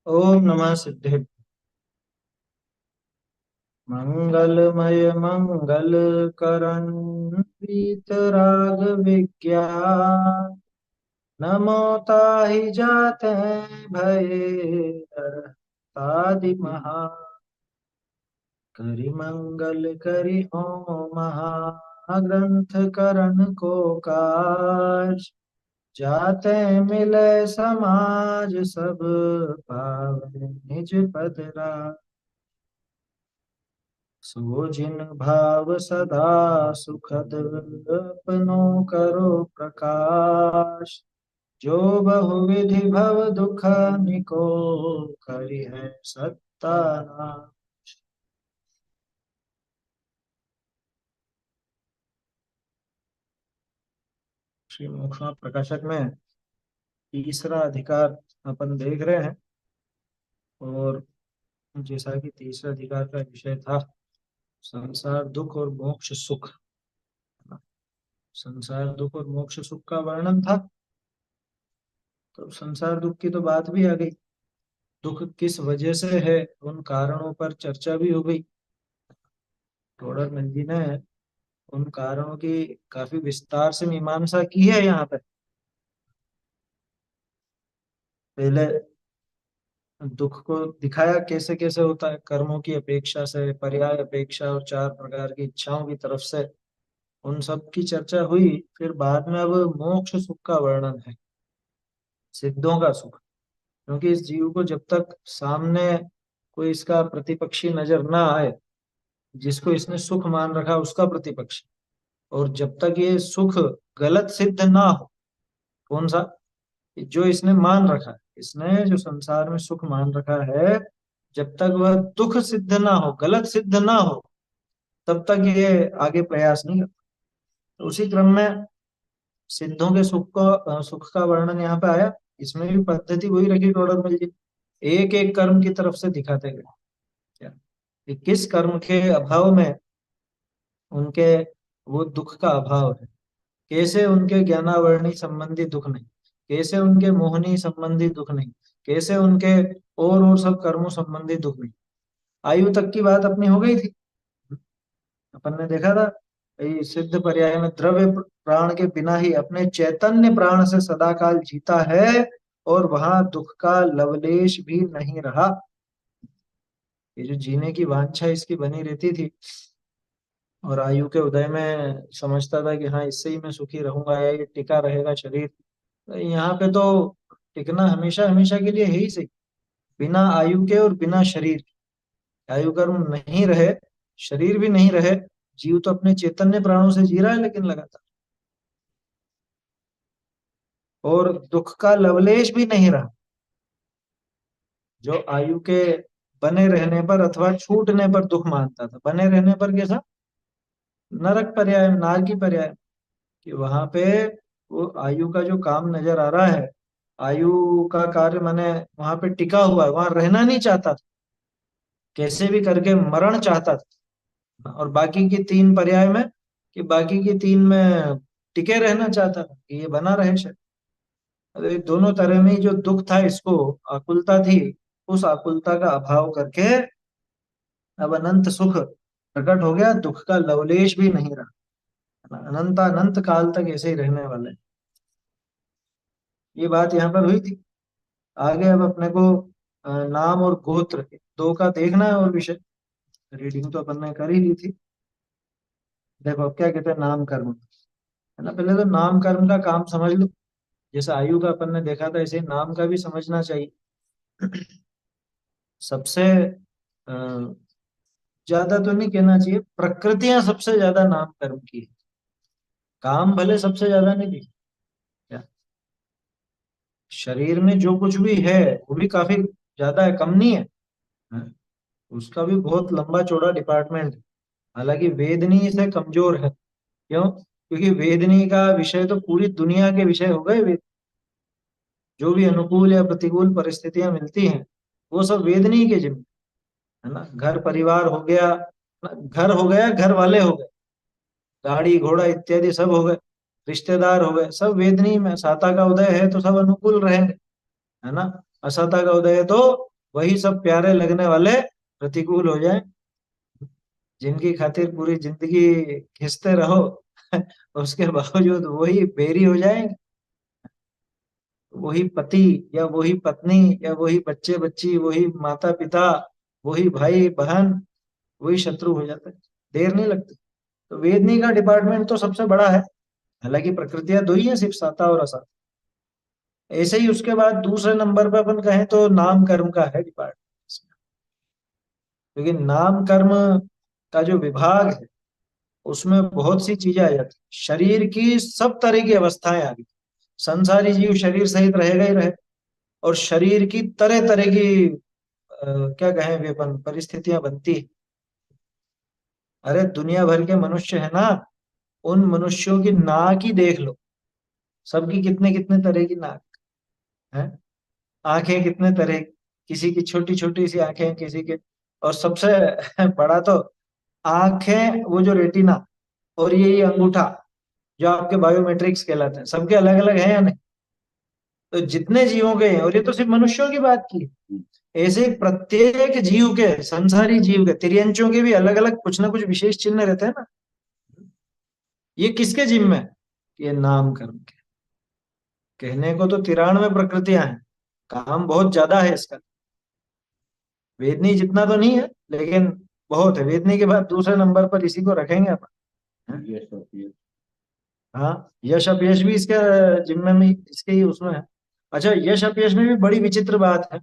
ओम नमः सिद्धे। मंगलमय मंगल करण वीतराग विज्ञान नमो ताहि जाते भये तादि महा करि मंगल करि हो महाग्रंथ करण को काज जाते मिले समाज सब पावै निज पद राज। सो जिन भाव सदा सुखद अपनो करो प्रकाश जो बहुविधि भव दुख निको करि है सत्तानाश। श्री मोक्षणा प्रकाशक में तीसरा अधिकार अपन देख रहे हैं। और जैसा कि तीसरा अधिकार का विषय था संसार दुख और मोक्ष सुख। संसार दुख और मोक्ष सुख का वर्णन था। तो संसार दुख की तो बात भी आ गई, दुख किस वजह से है उन कारणों पर चर्चा भी हो गई। टोडरमल जी ने उन कारणों की काफी विस्तार से मीमांसा की है यहाँ पे। पहले दुख को दिखाया कैसे कैसे होता है, कर्मों की अपेक्षा से, पर्याय अपेक्षा और चार प्रकार की इच्छाओं की तरफ से, उन सब की चर्चा हुई। फिर बाद में अब मोक्ष सुख का वर्णन है, सिद्धों का सुख। क्योंकि इस जीव को जब तक सामने कोई इसका प्रतिपक्षी नजर ना आए, जिसको इसने सुख मान रखा उसका प्रतिपक्ष, और जब तक ये सुख गलत सिद्ध ना हो, कौन सा, जो इसने मान रखा है, इसने जो संसार में सुख मान रखा है, जब तक वह दुख सिद्ध ना हो, गलत सिद्ध ना हो, तब तक ये आगे प्रयास नहीं करता। तो उसी क्रम में सिद्धों के सुख का वर्णन यहाँ पे आया। इसमें भी पद्धति वही रखी टोडर मल जी, एक एक कर्म की तरफ से दिखाते गए क्या कि किस कर्म के अभाव में उनके वो दुख का अभाव है, कैसे उनके ज्ञानावरणी संबंधी दुख नहीं, कैसे उनके मोहनी संबंधी दुख नहीं, कैसे उनके और सब कर्मों संबंधी दुख नहीं। आयु तक की बात अपनी हो गई थी। अपन ने देखा था ये सिद्ध पर्याय में द्रव्य प्राण के बिना ही अपने चैतन्य प्राण से सदाकाल जीता है, और वहां दुख का लवलेश भी नहीं रहा। ये जो जीने की वांछा इसकी बनी रहती थी, और आयु के उदय में समझता था कि हाँ इससे ही मैं सुखी रहूंगा या ये टिका रहेगा शरीर। तो यहाँ पे तो टिकना हमेशा हमेशा के लिए है ही सही, बिना आयु के और बिना शरीर के। आयु कर्म नहीं रहे, शरीर भी नहीं रहे, जीव तो अपने चैतन्य प्राणों से जी रहा है लेकिन लगातार, और दुख का लवलेश भी नहीं रहा। जो आयु के बने रहने पर अथवा छूटने पर दुख मानता था, बने रहने पर कैसा, नरक पर्याय, नार की पर्याय, कि वहां पे वो आयु का जो काम नजर आ रहा है, आयु का कार्य माने वहां पे टिका हुआ है, वहां रहना नहीं चाहता था, कैसे भी करके मरण चाहता था। और बाकी की तीन पर्याय में, कि बाकी की तीन में टिके रहना चाहता था कि ये बना रहे शरीर। तो ये दोनों तरह में ही जो दुख था, इसको आकुलता थी, उस आकुलता का अभाव करके अब अनंत सुख प्रकट हो गया, दुख का लवलेश भी नहीं रहा। अनंत अनंत काल तक ऐसे ही रहने वाले हैं। ये बात यहाँ पर हुई थी। आगे अब अपने को नाम और गोत्र दो का देखना है, और विषय रीडिंग तो अपन ने कर ही ली थी। देखो अब क्या कहते हैं नाम कर्म, है ना। पहले तो नाम कर्म का काम समझ लो, जैसे आयु का अपन ने देखा था, ऐसे ही नाम का भी समझना चाहिए। सबसे अ, ज्यादा तो नहीं कहना चाहिए, प्रकृतियां सबसे ज्यादा नाम कर्म की है। काम भले सबसे ज्यादा नहीं दिखे क्या, शरीर में जो कुछ भी है वो भी काफी ज्यादा है, कम नहीं है। हाँ, उसका भी बहुत लंबा चौड़ा डिपार्टमेंट है। हालांकि वेदनीय से कमजोर है, क्यों, क्योंकि वेदनीय का विषय तो पूरी दुनिया के विषय हो गए। वेद जो भी अनुकूल या प्रतिकूल परिस्थितियां मिलती हैं, वो सब वेदनीय के जिम्मे, है ना। घर परिवार हो गया, घर हो गया, घर वाले हो गए, गाड़ी घोड़ा इत्यादि सब हो गए, रिश्तेदार हो गए, सब वेदनीय में। साता का उदय है तो सब अनुकूल रहेंगे, है ना। असता का उदय है तो वही सब प्यारे लगने वाले प्रतिकूल हो जाए, जिनकी खातिर पूरी जिंदगी घिसते रहो उसके बावजूद वही बेरी हो जाएंगे। वही पति या वही पत्नी या वही बच्चे बच्ची, वही माता पिता, वही भाई बहन, वही शत्रु हो जाता है। देर नहीं लगती। तो वेदनी का डिपार्टमेंट तो सबसे बड़ा है। हालांकि प्रकृतियां दो ही है, सिर्फ साता और असत। ऐसे ही उसके बाद दूसरे नंबर पर अपन कहें तो नाम कर्म का है डिपार्टमेंट। क्योंकि नाम कर्म का जो विभाग है उसमें बहुत सी चीजें आ जाती हैं। शरीर की सब तरह की अवस्थाएं आ गई। संसारी जीव शरीर सहित रहेगा ही रहे, और शरीर की तरह तरह की क्या कहें वे अपन परिस्थितियां बनती है। अरे दुनिया भर के मनुष्य है ना, उन मनुष्यों की नाक ही देख लो। सबकी कितने कितने तरह की नाक है। आंखें कितने तरह, किसी की छोटी छोटी सी आंखें, किसी के, और सबसे बड़ा तो आंखें, वो जो रेटिना और ये अंगूठा जो आपके बायोमेट्रिक्स कहलाते हैं, सबके अलग अलग हैं या नहीं। तो जितने जीवों के हैं, और ये तो सिर्फ मनुष्यों की बात की, ऐसे प्रत्येक जीव के, संसारी जीव के, तिर्यंचों के भी अलग अलग कुछ ना कुछ विशेष चिन्ह रहते हैं ना। ये किसके जिम्मे में है? ये नाम कर्म के। कहने को तो 93 प्रकृतियां हैं, काम बहुत ज्यादा है इसका। वेदनी जितना तो नहीं है, लेकिन बहुत है। वेदनी के बाद दूसरे नंबर पर इसी को रखेंगे अपन। हाँ, यश अपयश भी इसके जिम्मे में, इसके ही उसमें है। अच्छा, यश अपयश में भी बड़ी विचित्र बात है।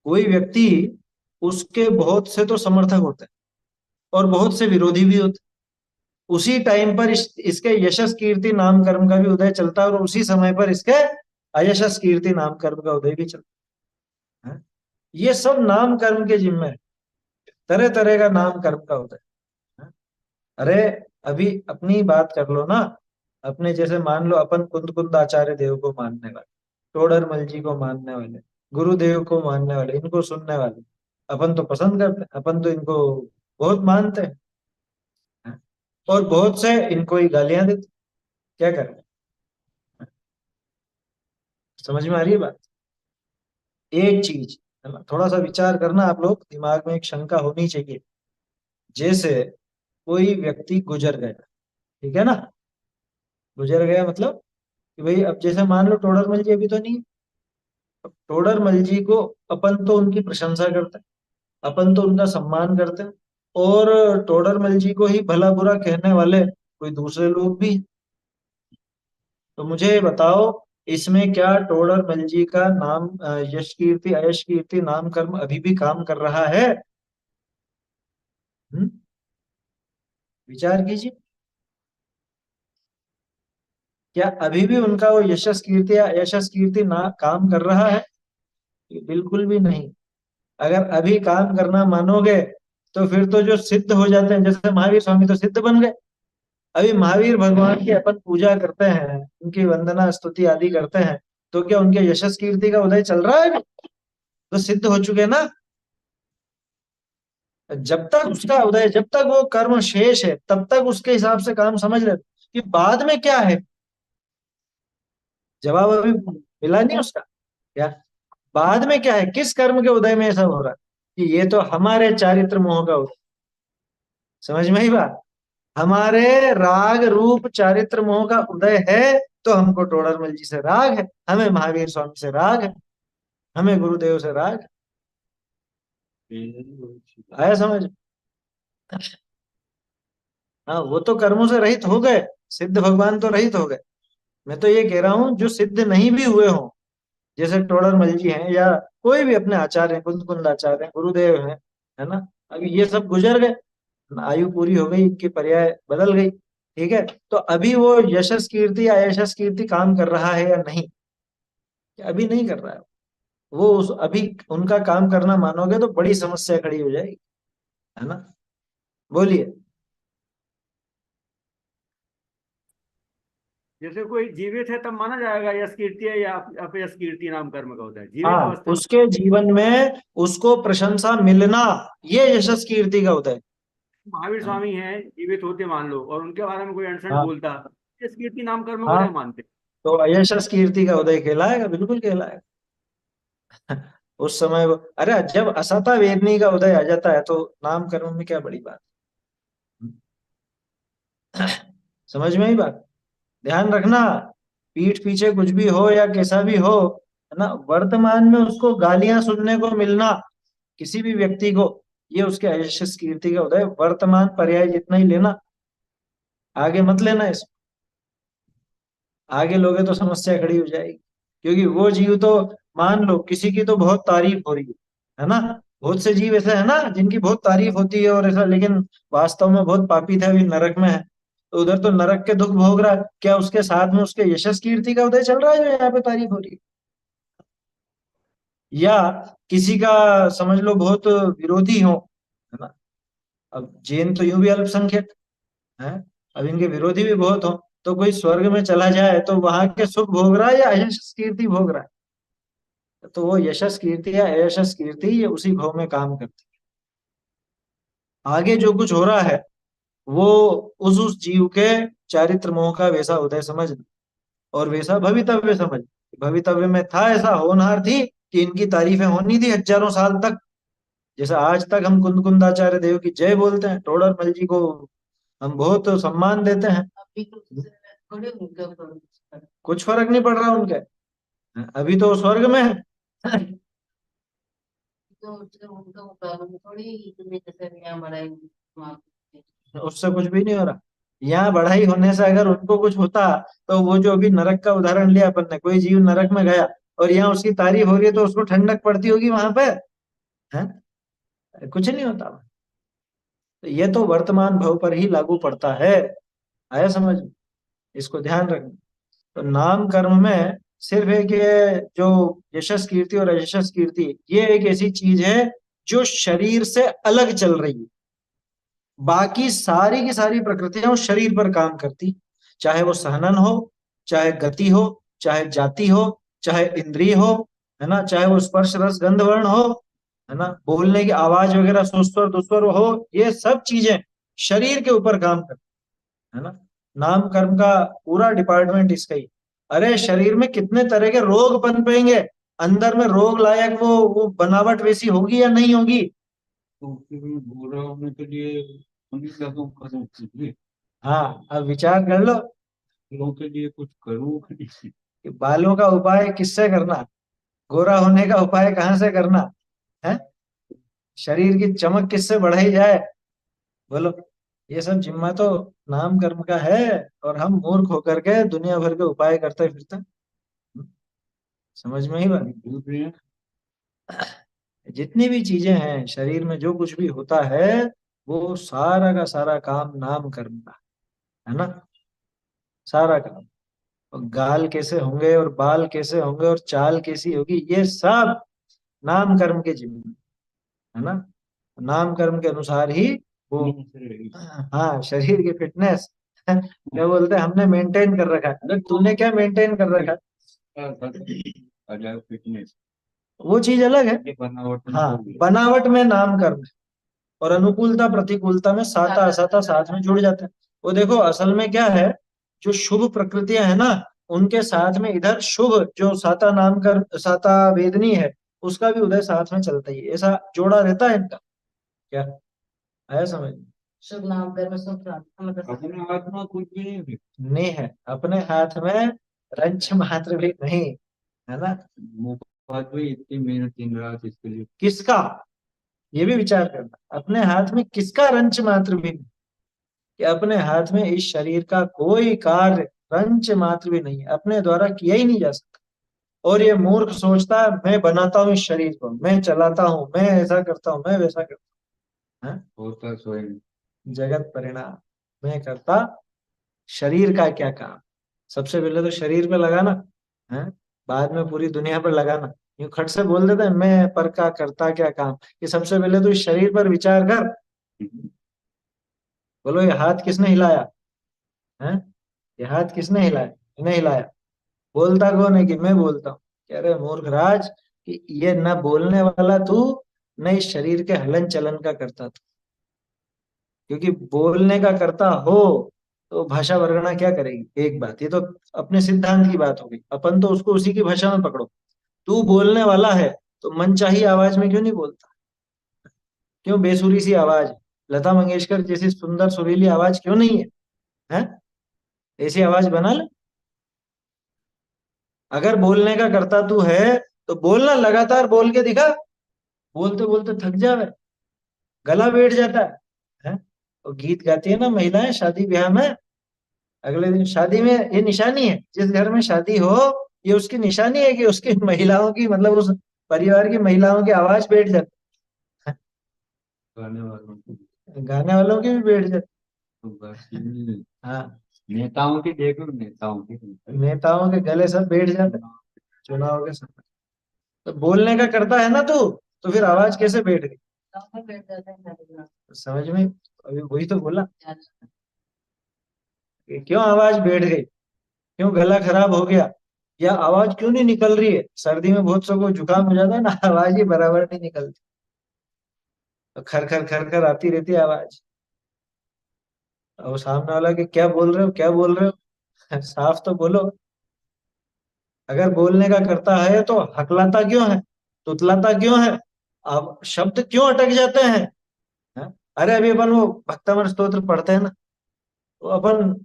कोई व्यक्ति, उसके बहुत से तो समर्थक होते हैं और बहुत से विरोधी भी होते हैं। उसी टाइम पर इसके यशस कीर्ति नाम कर्म का भी उदय चलता है, और उसी समय पर इसके अयशस कीर्ति नाम कर्म का उदय भी चलता है। ये सब नाम कर्म के जिम्मे है। तरह तरह का नाम कर्म का उदय है। अरे अभी अपनी बात कर लो ना। अपने जैसे मान लो अपन कुंद कुंद आचार्य देव को मानने वाले, टोडरमल जी को मानने वाले, गुरुदेव को मानने वाले, इनको सुनने वाले, अपन तो पसंद करते हैं, अपन तो इनको बहुत मानते हैं। और बहुत से इनको ही गालियां देते। क्या करें? समझ में आ रही है बात? एक चीज है ना, थोड़ा सा विचार करना आप लोग, दिमाग में एक शंका होनी चाहिए। जैसे कोई व्यक्ति गुजर गया, ठीक है ना। गुजर गया मतलब कि भाई, अब जैसे मान लो टोडरमल जी अभी तो नहीं है। अब टोडरमल जी को अपन तो उनकी प्रशंसा करते हैं, अपन तो उनका सम्मान करते हैं, और टोडरमल जी को ही भला बुरा कहने वाले कोई दूसरे लोग भी हैं। तो मुझे ये बताओ, इसमें क्या टोडरमल जी का नाम यश कीर्ति अयश कीर्ति नाम कर्म अभी भी काम कर रहा है? हम्म? विचार कीजिए। क्या अभी भी उनका वो यशस कीर्ति या यशस कीर्ति ना काम कर रहा है? बिल्कुल भी नहीं। अगर अभी काम करना मानोगे, तो फिर तो जो सिद्ध हो जाते हैं, जैसे महावीर स्वामी तो सिद्ध बन गए। अभी महावीर भगवान की अपन पूजा करते हैं, उनकी वंदना स्तुति आदि करते हैं, तो क्या उनके यशस कीर्ति का उदय चल रहा है अभी? तो सिद्ध हो चुके ना। जब तक उसका उदय, जब तक वो कर्म शेष है, तब तक उसके हिसाब से काम समझ लेते कि बाद में क्या है। जवाब अभी मिला नहीं उसका। क्या बाद में क्या है, किस कर्म के उदय में ऐसा हो रहा है कि ये तो हमारे चारित्र मोह का उदय। समझ में ही बात? हमारे राग रूप चारित्र मोह का उदय है। तो हमको टोडरमल जी से राग है, हमें महावीर स्वामी से राग है, हमें गुरुदेव से राग है। आया समझ? हाँ, वो तो कर्मों से रहित हो गए, सिद्ध भगवान तो रहित हो गए। मैं तो ये कह रहा हूँ जो सिद्ध नहीं भी हुए हों, जैसे टोडरमल जी हैं, या कोई भी अपने आचार्य हैं, कुंद कुंद आचार्य हैं, गुरुदेव हैं, है ना। अभी ये सब गुजर गए, आयु पूरी हो गई, इनकी पर्याय बदल गई, ठीक है। तो अभी वो यशस कीर्ति या यशस कीर्ति काम कर रहा है या नहीं? अभी नहीं कर रहा है। वो उस अभी उनका काम करना मानोगे तो बड़ी समस्या खड़ी हो जाएगी, है ना। बोलिए। जैसे कोई जीवित है तब माना जाएगा यश कीर्ति है, या अपयश कीर्ति नाम कर्म का होता है जीवित हाँ, अवस्था में? उसके जीवन में उसको प्रशंसा मिलना, ये यशस कीर्ति का उदय महावीर है। स्वामी हैं, जीवित होते मान लो, और उनके बारे में कोई अनशन हाँ बोलता, यश कीर्ति नाम कर्म को हाँ, नहीं मानते? तो यशस कीर्ति का उदय कहलाएगा, बिल्कुल कहलाएगा। उस समय वो, अरे जब असता वेदनी का उदय आ जाता है तो नाम कर्म में क्या बड़ी बात है? समझ में ही बात। ध्यान रखना, पीठ पीछे कुछ भी हो या कैसा भी हो, है ना, वर्तमान में उसको गालियां सुनने को मिलना किसी भी व्यक्ति को, ये उसके यशस कीर्ति का उदय। वर्तमान पर्याय जितना ही लेना, आगे मत लेना इसको। आगे लोगे तो समस्या खड़ी हो जाएगी। क्योंकि वो जीव तो, मान लो किसी की तो बहुत तारीफ हो रही है ना, बहुत से जीव ऐसे है ना जिनकी बहुत तारीफ होती है और ऐसा, लेकिन वास्तव में बहुत पापी था, अभी नरक में है। तो उधर तो नरक के दुख भोग रहा है, क्या उसके साथ में उसके यशस कीर्ति का उदय चल रहा है जो यहाँ पे तारीफ हो रही है? या किसी का समझ लो बहुत विरोधी हो, है ना, अब जैन तो यूं भी अल्पसंख्यक है, अब इनके विरोधी भी बहुत हो, तो कोई स्वर्ग में चला जाए तो वहां के सुख भोग रहा है या यशस कीर्ति भोग रहा है? तो वो यशस कीर्ति या यशस कीर्ति ये उसी भाव में काम करती है। आगे जो कुछ हो रहा है वो उस जीव के चारित्र मोह का वैसा उदय समझ, और वैसा भवितव्य समझ। भवितव्य में था, ऐसा होनहार थी कि इनकी तारीफें होनी थी हजारों साल तक। जैसा आज तक हम कुंद कुंदाचार्य देव की जय बोलते हैं, टोडर मल जी को हम बहुत सम्मान देते हैं। कुछ फर्क नहीं पड़ रहा उनके, अभी तो वो स्वर्ग में है। उससे कुछ भी नहीं हो रहा। यहाँ बढ़ाई होने से अगर उनको कुछ होता, तो वो जो अभी नरक का उदाहरण लिया अपन ने, कोई जीव नरक में गया और यहाँ उसकी तारीफ हो रही है तो उसको ठंडक पड़ती होगी वहां पे? है, कुछ नहीं होता। तो ये तो वर्तमान भव पर ही लागू पड़ता है। आया समझ? इसको ध्यान रखना। तो नाम कर्म में सिर्फ एक ये जो यशस कीर्ति और अयशस कीर्ति, ये एक ऐसी चीज है जो शरीर से अलग चल रही है। बाकी सारी की सारी प्रकृतियां उस शरीर पर काम करती, चाहे वो सहनन हो, चाहे गति हो, चाहे जाति हो, चाहे इंद्रिय हो, है ना, चाहे वो स्पर्श रस गंध वर्ण हो, है ना, बोलने की आवाज वगैरह सुस्वर दुस्वर हो, ये सब चीजें शरीर के ऊपर काम करती है ना। नाम कर्म का पूरा डिपार्टमेंट इसका ही। अरे शरीर में कितने तरह के रोग पनपेंगे, अंदर में रोग लायक वो बनावट वैसी होगी या नहीं होगी? तो फिर गोरा होने के लिए हम क्या तो करूँ कुछ भी, हाँ, अब विचार कर लो लोगों के लिए कुछ करूँ कि कि बालों का उपाय किससे करना, गोरा होने का उपाय कहाँ से करना है, शरीर की चमक किससे बढ़ाई जाए? बोलो। ये सब जिम्मा तो नाम कर्म का है, और हम मूर्ख होकर के दुनिया भर के उपाय करते फिरते हैं। समझ में ही बात। दूध रहे हैं। जितनी भी चीजें हैं शरीर में, जो कुछ भी होता है, वो सारा का सारा काम नाम कर्म का है ना, सारा काम। और गाल कैसे होंगे और बाल कैसे होंगे और चाल कैसी होगी, ये सब नाम कर्म के जिम्मे है ना। नाम कर्म के अनुसार ही वो, हाँ, शरीर की फिटनेस क्या बोलते हैं, हमने मेंटेन कर रखा है। अरे तूने क्या मेंटेन कर रखा अजाय फिटनेस है, वो चीज अलग है। ये बनावट में हाँ, हो गया। बनावट में नाम कर्म है, और अनुकूलता प्रतिकूलता में साता असाता साथ में जुड़ जाते हैं। वो देखो असल में क्या है, जो शुभ प्रकृतियां है ना, उनके साथ में इधर शुभ जो साता नाम कर साता वेदनी है, उसका भी उदय साथ में चलता ही है। ऐसा जोड़ा रहता है इनका। क्या आया समझ में? शुभ नाम कर्म शुभ प्रार्थना मतलब अपने हाथ में कुछ भी नहीं है। नहीं है, अपने हाथ में रंच मात्र भी नहीं, है ना। मुफ्त में इतनी मेहनत दिन रात इसके लिए। किसका, ये भी विचार करना, अपने हाथ में किसका रंच मात्र भी नहीं, कि अपने हाथ में इस शरीर का कोई कार्य रंच मात्र भी नहीं है, अपने द्वारा किया ही नहीं जा सकता। और ये मूर्ख सोचता है मैं बनाता हूँ इस शरीर को, मैं चलाता हूँ, मैं ऐसा करता हूँ, मैं वैसा करता हूँ। हाँ? होता स्वयं। जगत परिणाम मैं करता, शरीर का क्या काम? सबसे पहले तो शरीर पे लगाना है, बाद में पूरी दुनिया पर लगाना। यूं खट से बोल देते हैं मैं पर का करता क्या काम, कि सबसे पहले तो इस शरीर पर विचार कर। बोलो ये हाथ किसने हिलाया है, ये हाथ किसने हिलाया? नहीं हिलाया। बोलता कौन है कि मैं बोलता हूँ? कह रहे मूर्ख राज, कि ये न बोलने वाला तू, न इस शरीर के हलन चलन का करता तू। क्योंकि बोलने का करता हो तो भाषा वर्गना क्या करेगी? एक बात ये तो अपने सिद्धांत की बात हो गई, अपन तो उसको उसी की भाषा में पकड़ो। तू बोलने वाला है तो मनचाही आवाज में क्यों नहीं बोलता? क्यों बेसुरी सी आवाज? लता मंगेशकर जैसी सुंदर सुरीली आवाज क्यों नहीं है? हैं? ऐसी आवाज बना ले। अगर बोलने का करता तू है तो बोलना, लगातार बोल के दिखा। बोलते बोलते थक जावे, गला बैठ जाता है। और गीत गाती है ना महिलाएं शादी ब्याह में, अगले दिन शादी में, ये निशानी है जिस घर में शादी हो, ये उसकी निशानी है कि उसकी महिलाओं की, मतलब उस परिवार की महिलाओं की आवाज बैठ जाती गाने वालों की है, गाने वालों की भी बैठ जाती तो बस ये है। हाँ, नेताओं की देख लो, नेताओं की नेताओं के गले सब बैठ जाते हैं चुनाव के समय। तो बोलने का करता है ना तू, तो फिर आवाज कैसे बैठ गई? समझ में? अभी वही तो बोला कि क्यों आवाज बैठ गई, क्यों गला खराब हो गया, या आवाज क्यों नहीं निकल रही है? सर्दी में बहुत सबको जुकाम हो जाता है ना, आवाज ही बराबर नहीं निकलती, तो खर खर खर खर आती रहती है आवाज। और सामने वाला कि क्या बोल रहे हो, क्या बोल रहे हो? साफ तो बोलो। अगर बोलने का करता है तो हकलाता क्यों है, तुतलाता क्यों है, अब शब्द क्यों अटक जाते हैं? हैं? अरे अभी अपन वो भक्तमन स्तोत्र पढ़ते हैं ना, तो अपन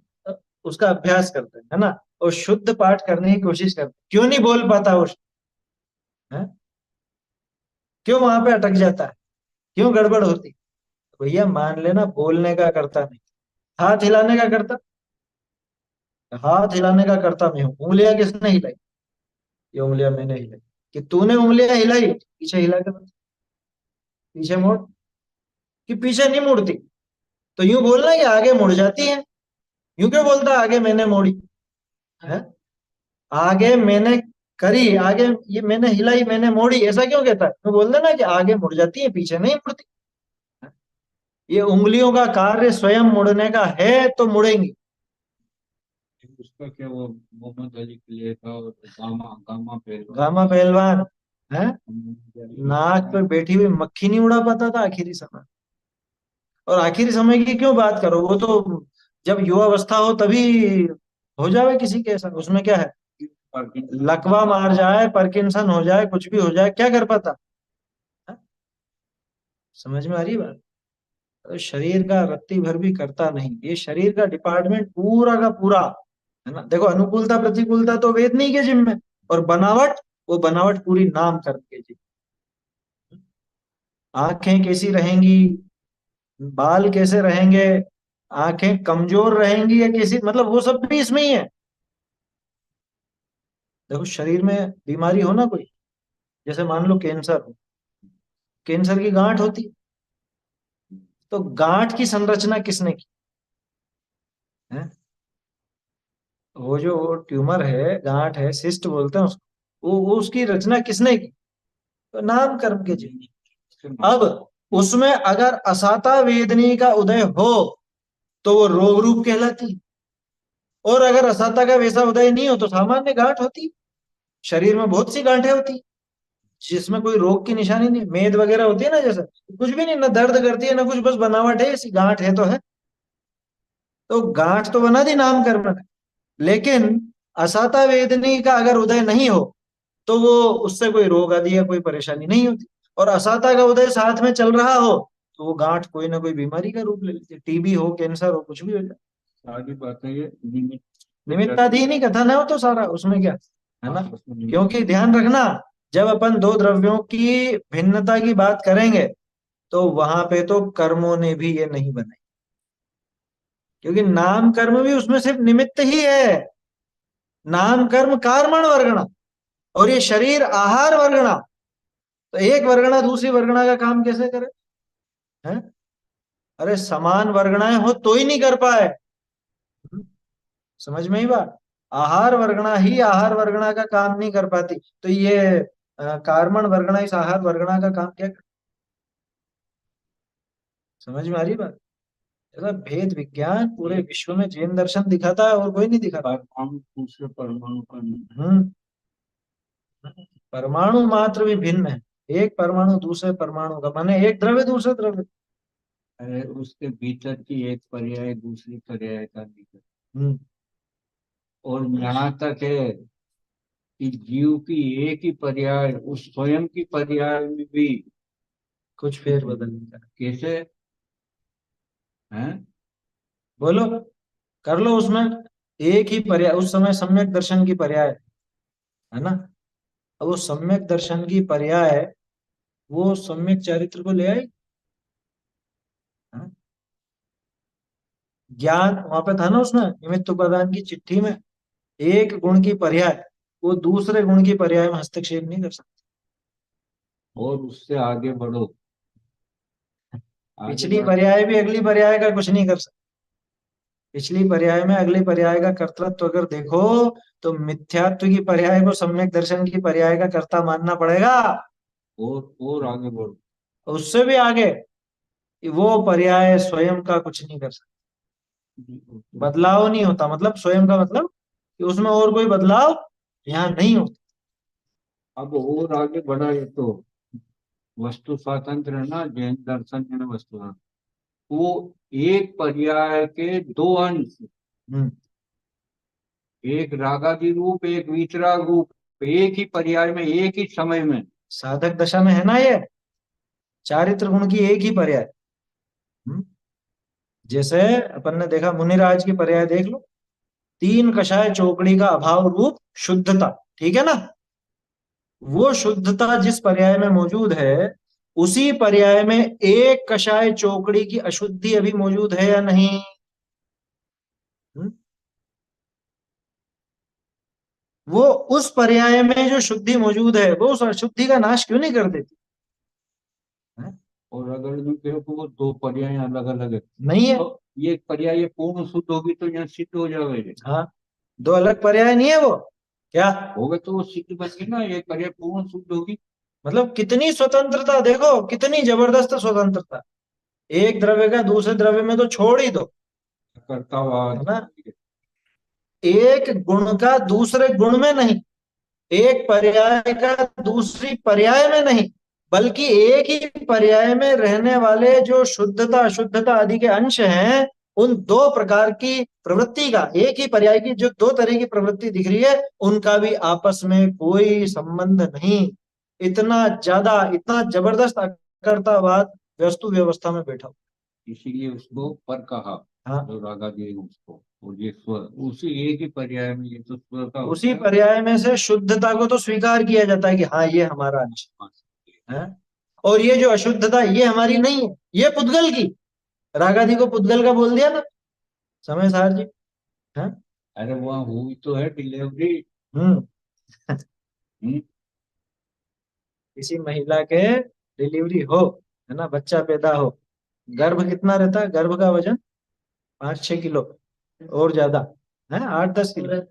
उसका अभ्यास करते हैं, है ना, और शुद्ध पाठ करने की कोशिश करते हैं, क्यों नहीं बोल पाता वो? है? क्यों वहां पे अटक जाता है, क्यों गड़बड़ होती? तो भैया मान लेना बोलने का करता नहीं, हाथ हिलाने का करता, हाथ हिलाने का करता मैं हूँ। उंगलियां किसने हिलाई? ये उंगलियां मैंने हिलाई। कि तूने उंगलियां हिलाई, पीछे हिला के बता। पीछे मोड़, कि पीछे नहीं मुड़ती। तो यूं बोलना कि आगे मुड़ जाती है। यूं क्यों बोलता आगे मैंने मोड़ी? है? आगे मैंने करी, आगे ये मैंने हिलाई, मैंने मोड़ी, ऐसा क्यों कहता है? तो बोल देना कि आगे मुड़ जाती है, पीछे नहीं मुड़ती। ये उंगलियों का कार्य स्वयं मुड़ने का है तो मुड़ेंगी। उसका क्या वो मोहम्मद अली प्ले था और गामा गामा पहलवान गामा पहलवान है, मोहम्मद अली नाक पे बैठी हुई मक्खी नहीं उड़ा पाता था आखिरी समय। और आखिरी समय की क्यों बात करो, वो तो जब युवावस्था हो तभी हो जावे किसी के ऐसा, उसमें क्या है? पार्किंसन लकवा मार जाए, पार्किंसन हो जाए, कुछ भी हो जाए, क्या कर पाता है? समझ में आ रही है बात? तो शरीर का रत्ती भर भी करता नहीं, ये शरीर का डिपार्टमेंट पूरा का पूरा, है ना। देखो अनुकूलता प्रतिकूलता तो वेदनी के जिम्मे, और बनावट, वो बनावट पूरी नाम कर्म के जिम्मे। आंखें कैसी रहेंगी, बाल कैसे रहेंगे, आंखें कमजोर रहेंगी या कैसी, मतलब वो सब भी इसमें ही है। देखो शरीर में बीमारी हो ना कोई, जैसे मान लो कैंसर हो, कैंसर की गांठ होती है, तो गांठ की संरचना किसने की है? वो जो ट्यूमर है, गांठ है, सिस्ट बोलते हैं उसको, वो उसकी रचना किसने की? तो नाम कर्म के जीव। अब उसमें अगर असाता वेदनी का उदय हो तो वो रोग रूप कहलाती, और अगर असाता का वैसा उदय नहीं हो तो सामान्य गांठ होती। शरीर में बहुत सी गांठें होती जिसमें कोई रोग की निशानी नहीं, मेद वगैरह होती है ना, जैसे कुछ भी नहीं, ना दर्द करती है ना कुछ, बस बनावट है, ऐसी गांठ है तो है। तो गांठ तो बना दी नाम कर्म ने, लेकिन असाता वेदनी का अगर उदय नहीं हो तो वो, उससे कोई रोग आदि या कोई परेशानी नहीं होती। और असाता का उदय साथ में चल रहा हो तो वो गांठ कोई ना कोई बीमारी का रूप ले लेती है, टीबी हो, कैंसर हो, कुछ भी हो जाए। सारी बातें ये निमित्त निमित्ताधीन ही कथन है वो तो सारा, उसमें क्या है ना। आपस में निमित्त क्योंकि ध्यान रखना, जब अपन दो द्रव्यों की भिन्नता की बात करेंगे तो वहां पे तो कर्मों ने भी ये नहीं बनाई, क्योंकि नाम कर्म भी उसमें सिर्फ निमित्त ही है। नाम कर्म कार्मण वर्गणा, और ये शरीर आहार वर्गणा। तो एक वर्गणा दूसरी वर्गणा का काम कैसे करे? हैं? अरे समान वर्गणाएं हो तो ही नहीं कर पाए। समझ में ही बात? आहार वर्गणा ही आहार वर्गणा का काम नहीं कर पाती, तो ये कार्मण वर्गणा इस आहार वर्गणा का काम क्या कर? समझ में आ रही बात? ऐसा भेद विज्ञान पूरे विश्व में जैन दर्शन दिखाता है और कोई नहीं दिखाता। परमाणु दूसरे परमाणु का नहीं। हम्म। परमाणु मात्र भी भिन्न है, एक परमाणु दूसरे परमाणु का, माने एक द्रव्य दूसरे द्रव्य। अरे उसके भीतर की एक पर्याय दूसरी पर्याय का निकल। हम्म। और यहाँ तक है कि जीव की एक ही पर्याय उस स्वयं की पर्याय में भी कुछ फेर बदल नहीं कर। कैसे है? बोलो, कर लो उसमें। एक ही पर्याय उस समय सम्यक दर्शन की पर्याय है ना। अब वो सम्यक दर्शन की पर्याय वो सम्यक चरित्र को ले आई है? ज्ञान वहां पे था ना, उसमें निमित्त उपादान की चिट्ठी में एक गुण की पर्याय वो दूसरे गुण की पर्याय में हस्तक्षेप नहीं कर सकता। और उससे आगे बढ़ो, आगे पिछली बढ़। पर्याय भी अगली पर्याय का कुछ नहीं कर सकती। पिछली पर्याय में अगली पर्याय का कर्तृत्व अगर देखो तो मिथ्यात्व की पर्याय को सम्यक दर्शन की पर्याय का कर्ता मानना पड़ेगा। और आगे बढ़ो। उससे भी आगे वो पर्याय स्वयं का कुछ नहीं कर सकता। बदलाव नहीं होता, मतलब स्वयं का मतलब कि उसमें और कोई बदलाव यहाँ नहीं होता। अब और आगे बढ़ा, ये तो वस्तु स्वातंत्र है ना, जैन दर्शन में वस्तु स्वातंत्र। वो एक पर्याय के दो अंश, हम्म। एक रागादि रूप एक वीतराग रूप, एक ही पर्याय में एक ही समय में। साधक दशा में है ना ये चारित्र गुण की एक ही पर्याय। हम्म। जैसे अपन ने देखा मुनिराज की पर्याय देख लो, तीन कषाय चौकड़ी का अभाव रूप शुद्धता, ठीक है ना। वो शुद्धता जिस पर्याय में मौजूद है उसी पर्याय में एक कषाय चौकड़ी की अशुद्धि अभी मौजूद है या नहीं। हम्म? वो उस पर्याय में जो शुद्धि मौजूद है वो उस अशुद्धि का नाश क्यों नहीं कर देती है? और अगर जो कहो कि वो दो पर्याय अलग अलग है, नहीं है। तो ये पर्याय पूर्ण शुद्ध होगी तो यहाँ सिद्ध हो जाएगा। हाँ, दो अलग पर्याय नहीं है वो। क्या होगा तो वो सिद्ध बन गई ना, एक पर्याय पूर्ण शुद्ध होगी। मतलब कितनी स्वतंत्रता देखो, कितनी जबरदस्त स्वतंत्रता। एक द्रव्य का दूसरे द्रव्य में तो छोड़ ही दो, है कर्तावाद। ना। एक गुण का दूसरे गुण में नहीं, एक पर्याय का दूसरी पर्याय में नहीं, बल्कि एक ही पर्याय में रहने वाले जो शुद्धता अशुद्धता आदि के अंश हैं उन दो प्रकार की प्रवृत्ति का, एक ही पर्याय की जो दो तरह की प्रवृत्ति दिख रही है उनका भी आपस में कोई संबंध नहीं। इतना ज्यादा इतना जबरदस्त अकर्तावाद वस्तु व्यवस्था में बैठा हुआ। इसीलिए उसको पर कहा, हाँ, जो रागा दिए उसको। और ये स्वर उसी एक ही पर्याय में, ये तो स्वर का उसी होता है। पर्याय में से शुद्धता को तो स्वीकार किया जाता है कि हाँ ये हमारा अंश है, और ये जो अशुद्धता ये हमारी नहीं है, ये पुद्गल की। रागादि को पुद्गल का बोल दिया ना समय सार जी है। अरे वहाँ हुई तो है डिलीवरी। हम्म। हम्म। किसी महिला के डिलीवरी हो, है ना, बच्चा पैदा हो, गर्भ कितना रहता है, गर्भ का वजन 5-6 किलो और ज्यादा है, 8-10 किलो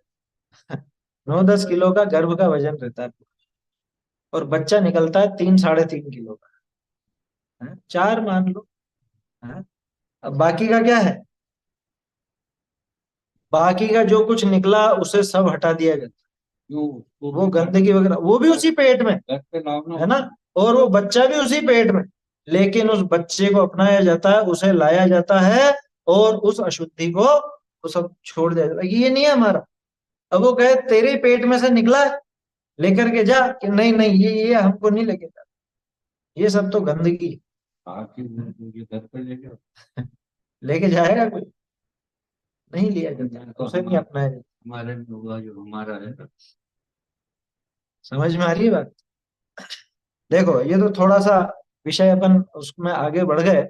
9-10 किलो का गर्भ का वजन रहता है, और बच्चा निकलता है 3-3.5 किलो का, है? 4 मान लो, है? अब बाकी का क्या है, बाकी का जो कुछ निकला उसे सब हटा दिया जाता क्यों है, उसको वो भी गंदगी वगैरह वो भी उसी पेट में, घर पे लाओ ना है ना, उसको। और वो बच्चा भी उसी पेट में, लेकिन उस बच्चे को अपनाया जाता है, उसे लाया जाता है, और उस अशुद्धि को वो सब छोड़ दिया जाता है कि ये नहीं है हमारा। अब वो कहे तेरे ही पेट में से निकला है, लेकर के जा, कि नहीं नहीं ये हमको नहीं लेके जा, ये सब तो गंदगी है। आके मुझे घर पे ले जाओ। लेके जाएगा कोई, नहीं लिया जाता, तो उसे नहीं अपनाया जाता। हमारे में होगा जो हमारा है। समझ में आ रही है बात। देखो ये तो थोड़ा सा विषय अपन उसमें आगे बढ़ गए,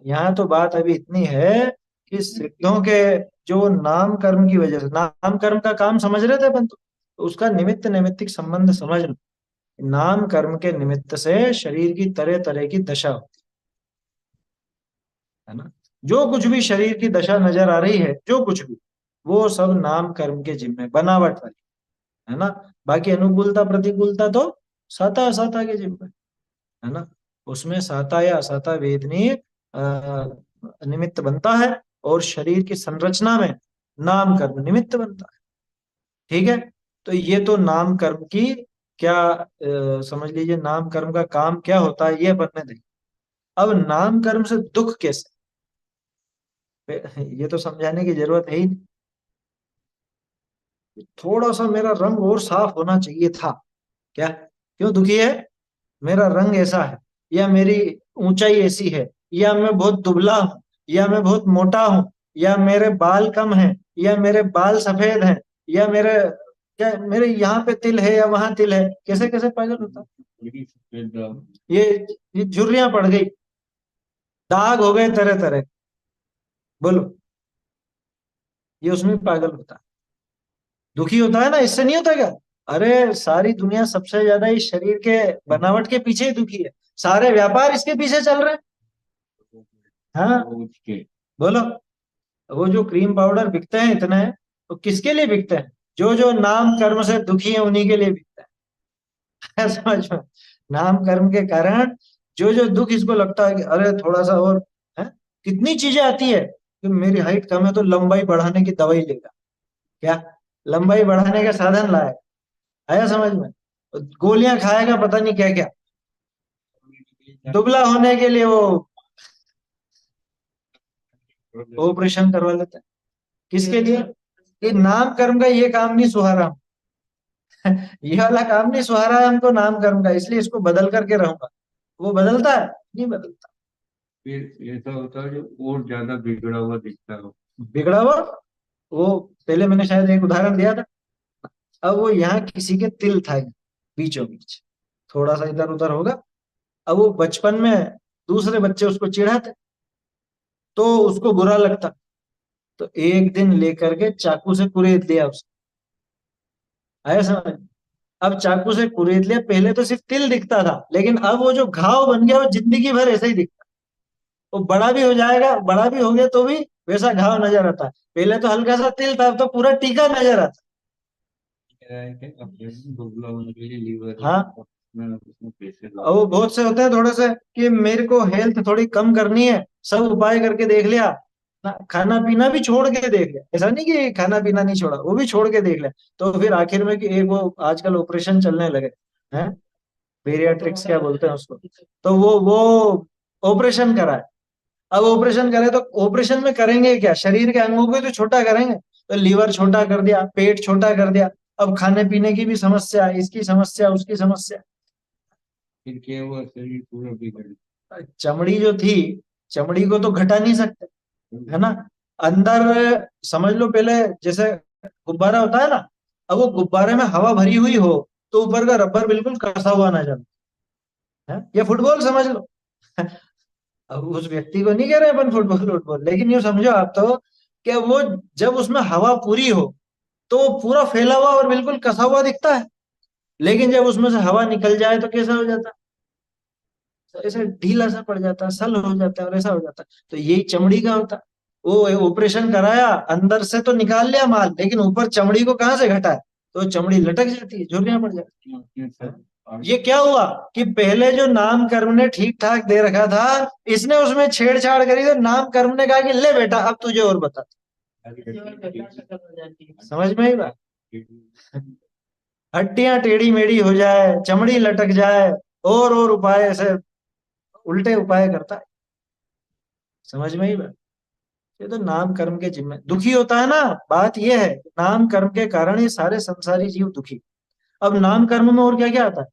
यहाँ तो बात अभी इतनी है कि सिद्धों के जो नाम कर्म की वजह से, नाम कर्म का काम समझ रहे थे अपन तो उसका निमित्त नैमित्तिक संबंध समझ लो। नाम कर्म के निमित्त से शरीर की तरह तरह की दशा होती है ना। जो कुछ भी शरीर की दशा नजर आ रही है, जो कुछ भी, वो सब नाम कर्म के जिम्मे, बनावट वाली, है ना। बाकी अनुकूलता प्रतिकूलता तो साता असाता के जिम्मे, है ना। उसमें साता या असाता वेदनीय निमित्त बनता है, और शरीर की संरचना में नाम कर्म निमित्त बनता है, ठीक है। तो ये तो नाम कर्म की क्या समझ लीजिए नाम कर्म का काम क्या होता है ये अपन ने देखा। अब नाम कर्म से दुख कैसे, ये तो समझाने की जरूरत है ही नहीं। थोड़ा सा मेरा रंग और साफ होना चाहिए था। क्या, क्यों दुखी है? मेरा रंग ऐसा है, या मेरी ऊंचाई ऐसी है, या मैं बहुत दुबला हूं, या मैं बहुत मोटा हूं, या मेरे बाल कम हैं, या मेरे बाल सफेद हैं, या मेरे, क्या मेरे यहाँ पे तिल है या वहां तिल है, कैसे कैसे पागल होता है? बड़ी सफेद दाग। ये ये झुर्रियां पड़ गई, दाग हो गए तरह तरह। बोलो, ये उसमें पागल होता है, दुखी होता है ना, इससे नहीं होता क्या? अरे सारी दुनिया सबसे ज्यादा इस शरीर के बनावट के पीछे ही दुखी है, सारे व्यापार इसके पीछे चल रहे हैं। हाँ, सोच के। बोलो, वो जो क्रीम पाउडर बिकते हैं इतने, तो किसके लिए बिकते हैं? जो जो नाम कर्म से दुखी है उन्हीं के लिए बिकते हैं। समझ में? नाम कर्म के कारण जो जो दुख इसको लगता है कि अरे थोड़ा सा और है, कितनी चीजें आती है कि मेरी हाइट कम है तो लंबाई बढ़ाने की दवाई लेगा। क्या, लंबाई बढ़ाने का साधन लाएगा, आया समझ में? गोलियां खाएगा, पता नहीं क्या क्या, दुबला होने के लिए वो ऑपरेशन करवा लेते हैं। किसके लिए? कि नाम कर्म का ये काम नहीं सुहारा, ये वाला काम नहीं सुहारा है हमको नाम कर्म का, इसलिए इसको बदल करके रहूंगा। वो बदलता है? नहीं बदलता। फिर ऐसा होता है जो और ज्यादा बिगड़ा हुआ दिखता है। बिगड़ा हुआ, वो पहले मैंने शायद एक उदाहरण दिया था। अब वो यहाँ किसी के तिल था, बीचों बीच थोड़ा सा इधर उधर होगा। अब वो बचपन में दूसरे बच्चे उसको चिढ़ाते, तो उसको बुरा लगता, तो एक दिन लेकर के चाकू से कुरेद दिया उसको। आया समझ? अब चाकू से कुरेद लिया, पहले तो सिर्फ तिल दिखता था, लेकिन अब वो जो घाव बन गया वो जिंदगी भर ऐसा ही दिखता। वो बड़ा भी हो जाएगा, बड़ा भी हो गया तो भी वैसा घाव नजर आता है। पहले तो हल्का सा तिल था, अब तो पूरा टीका नजर आता। कह रहा है कि अब दुबला होने के लिए लीवर हाँ, में उसमें पैसे और वो लगाओ। बहुत से होते हैं थोड़े से कि मेरे को हेल्थ थोड़ी कम करनी है, सब उपाय करके देख लिया ना, खाना पीना भी छोड़ के देख लिया, ऐसा नहीं कि खाना पीना नहीं छोड़ा, वो भी छोड़ के देख लिया, तो फिर आखिर में कि एक वो आजकल ऑपरेशन चलने लगे हैं, बेरियाट्रिक्स क्या बोलते हैं उसको, तो वो ऑपरेशन करा है। अब ऑपरेशन करे तो ऑपरेशन में करेंगे क्या? शरीर के अंगों को तो छोटा करेंगे, तो लीवर छोटा कर दिया, पेट छोटा कर दिया, अब खाने पीने की भी समस्या, इसकी समस्या, उसकी समस्या। फिर क्या हुआ, शरीर पूरा बिगड़ चमड़ी जो थी, चमड़ी को तो घटा नहीं सकते, है ना? अंदर समझ लो, पहले जैसे गुब्बारा होता है ना, अब वो गुब्बारे में हवा भरी हुई हो तो ऊपर का रबर बिल्कुल कसा हुआ ना जाए, है? ये फुटबॉल समझ लो। अब उस व्यक्ति को नहीं कह रहे अपन फुटबॉल फुटबॉल, लेकिन ये समझो आप तो कि वो जब उसमें हवा पूरी हो तो वो पूरा फैला हुआ और बिल्कुल कसा हुआ दिखता है, लेकिन जब उसमें से हवा निकल जाए तो कैसा हो जाता है? तो ऐसे ढीला सा पड़ जाता है, सल हो जाता है और ऐसा हो जाता है। तो यही चमड़ी का होता है। वो ऑपरेशन कराया, अंदर से तो निकाल लिया माल, लेकिन ऊपर चमड़ी को कहाँ से घटा है? तो चमड़ी लटक जाती है, झुर्रियां पड़ जाती है है। सब। ये क्या हुआ कि पहले जो नाम कर्म ने ठीक ठाक दे रखा था, इसने उसमें छेड़छाड़ करी, तो नाम कर्म ने कहा कि ले बेटा अब तुझे और बता। समझ में ही बात? हड्डियां टेढ़ी मेढ़ी हो जाए, चमड़ी लटक जाए, और उपाय ऐसे उल्टे उपाय करता है। समझ में ही बात? ये तो नाम कर्म के जिम्मे दुखी होता है ना। बात ये है, नाम कर्म के कारण ये सारे संसारी जीव दुखी। अब नाम कर्म में और क्या क्या आता है?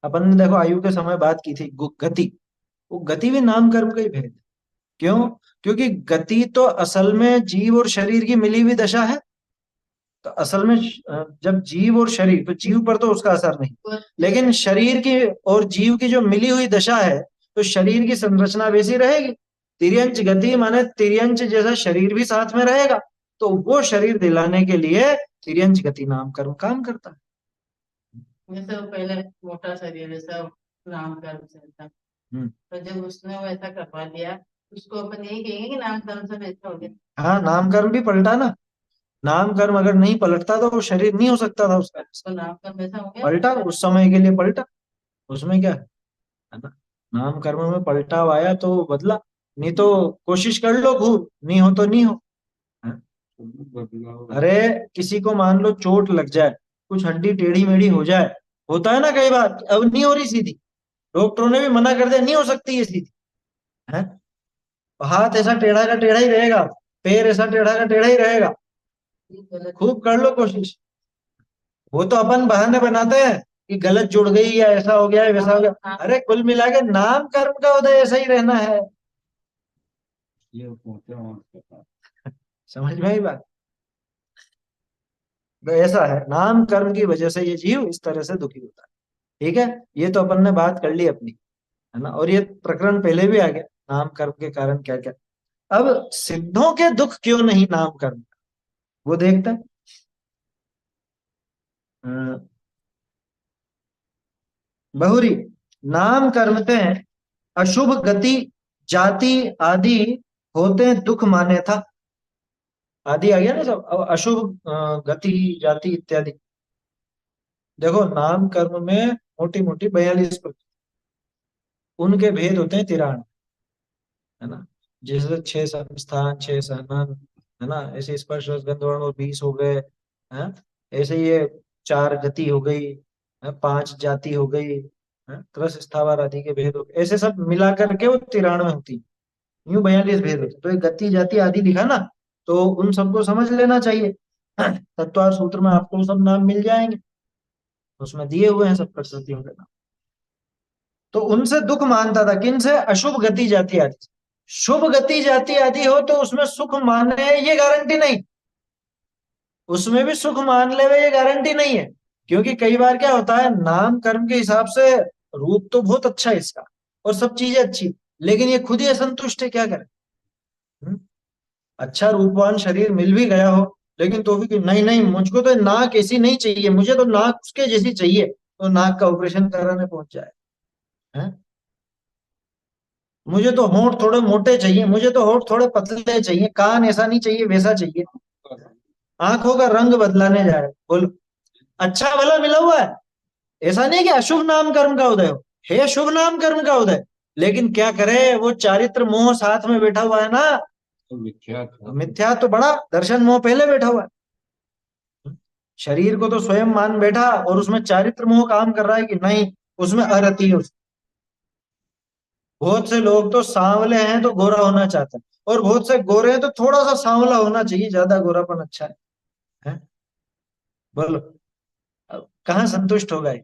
अपन ने देखो आयु के समय बात की थी, गति। वो गति भी नाम कर्म का ही भेद है। क्यों? क्योंकि गति तो असल में जीव और शरीर की मिली हुई दशा है। तो असल में जब जीव और शरीर, तो जीव पर तो उसका असर नहीं, लेकिन शरीर की और जीव की जो मिली हुई दशा है, तो शरीर की संरचना वैसी रहेगी। तिर्यंच गति माने तिर्यंच जैसा शरीर भी साथ में रहेगा, तो वो शरीर दिलाने के लिए तिर्यंच गति नाम कर्म काम करता है। जैसे वो पहले मोटा शरीर ऐसा नाम कर्म से था, हम्म। तो जब उसने वो ऐसा करवा दिया, उसको अपन यही कहेंगे कि नाम कर्म से वैसा हो गया। हाँ, नाम कर्म भी पलटा ना। नाम कर्म अगर नहीं पलटता तो वो शरीर नहीं हो सकता था उसका। तो नाम कर्म वैसा हो गया। पलटा उस समय के लिए, पलटा, उसमें क्या है ना? नाम कर्म में पलटाव आया तो वो बदला, नहीं तो कोशिश कर लो खूब, नहीं हो तो नहीं हो। हाँ? बदलाव। अरे किसी को मान लो चोट लग जाए, कुछ हड्डी टेढ़ी मेढ़ी हो जाए, होता है ना कई बार, अब नहीं हो रही सीधी, डॉक्टरों ने भी मना कर दिया नहीं हो सकती ये सीधी, है? हाथ ऐसा टेढ़ा का टेढ़ा ही रहेगा, पैर ऐसा टेढ़ा का टेढ़ा ही रहेगा, गलत खूब कर लो कोशिश। वो तो अपन बहाने बनाते हैं कि गलत जुड़ गई या ऐसा हो गया है वैसा हो गया, अरे कुल मिला के नाम कर्म का उदय ऐसा ही रहना है। ये पहुंचे वहां के पास। समझ में आई बात? तो ऐसा है, नाम कर्म की वजह से ये जीव इस तरह से दुखी होता है। ठीक है, ये तो अपन ने बात कर ली अपनी, है ना, और ये प्रकरण पहले भी आ गया, नाम कर्म के कारण क्या क्या। अब सिद्धों के दुख क्यों नहीं नाम कर्म, वो देखते हैं। बहुरी नाम कर्मते अशुभ गति जाति आदि होते दुख माने था। आदि आ गया ना सब, अब अशुभ गति जाति इत्यादि। देखो नाम कर्म में मोटी मोटी 42 उनके भेद होते हैं 93, है ना। जैसे 6 संस्थान 6 सनन, है ना, ऐसे स्पर्श रस गंध वर्ण और 20 हो गए हैं। ऐसे ये 4 गति हो गई है, 5 जाति हो गई है, त्रस स्थावर आदि के भेद हो गए, ऐसे सब मिला करके वो 93 होती, यूं 42 भेद होते। तो एक गति जाति आदि लिखा ना, तो उन सबको समझ लेना चाहिए। तत्वार सूत्र में आपको सब नाम मिल जाएंगे, उसमें दिए हुए हैं सब प्रकृतियों के नाम। तो उनसे दुख मानता था, किन से? अशुभ गति जाति आदि से। शुभ गति जाति आदि हो तो उसमें सुख माने ये गारंटी नहीं, उसमें भी सुख मान ले ये गारंटी नहीं है। क्योंकि कई बार क्या होता है, नाम कर्म के हिसाब से रूप तो बहुत अच्छा है इसका और सब चीजें अच्छी, लेकिन ये खुद ही असंतुष्ट है, क्या करे। हम्म? अच्छा रूपवान शरीर मिल भी गया हो, लेकिन तो भी कि नहीं नहीं मुझको तो नाक ऐसी नहीं चाहिए, मुझे तो नाक उसके जैसी चाहिए, तो नाक का ऑपरेशन कराने पहुंच जाए। हैं? मुझे तो होंठ थोड़े मोटे चाहिए, मुझे तो होंठ थोड़े पतले चाहिए, कान ऐसा नहीं चाहिए वैसा चाहिए, आंखों का रंग बदलाने जाए, बोलो। अच्छा भला मिला हुआ है, ऐसा नहीं कि अशुभ नाम कर्म का उदय हो, है शुभ नाम कर्म का उदय, लेकिन क्या करे, वो चारित्र मोह साथ में बैठा हुआ है ना। तो विख्यात तो है। मिथ्या तो बड़ा, दर्शन मोह पहले बैठा हुआ है। शरीर को तो स्वयं मान बैठा और उसमें चारित्र मोह काम कर रहा है कि नहीं, उसमें अरति है। बहुत से लोग तो सांवले हैं तो गोरा होना चाहते हैं, और बहुत से गोरे हैं तो थोड़ा सा सांवला होना चाहिए, ज्यादा गोरापन अच्छा है? बोलो, अब कहाँ संतुष्ट होगा ये?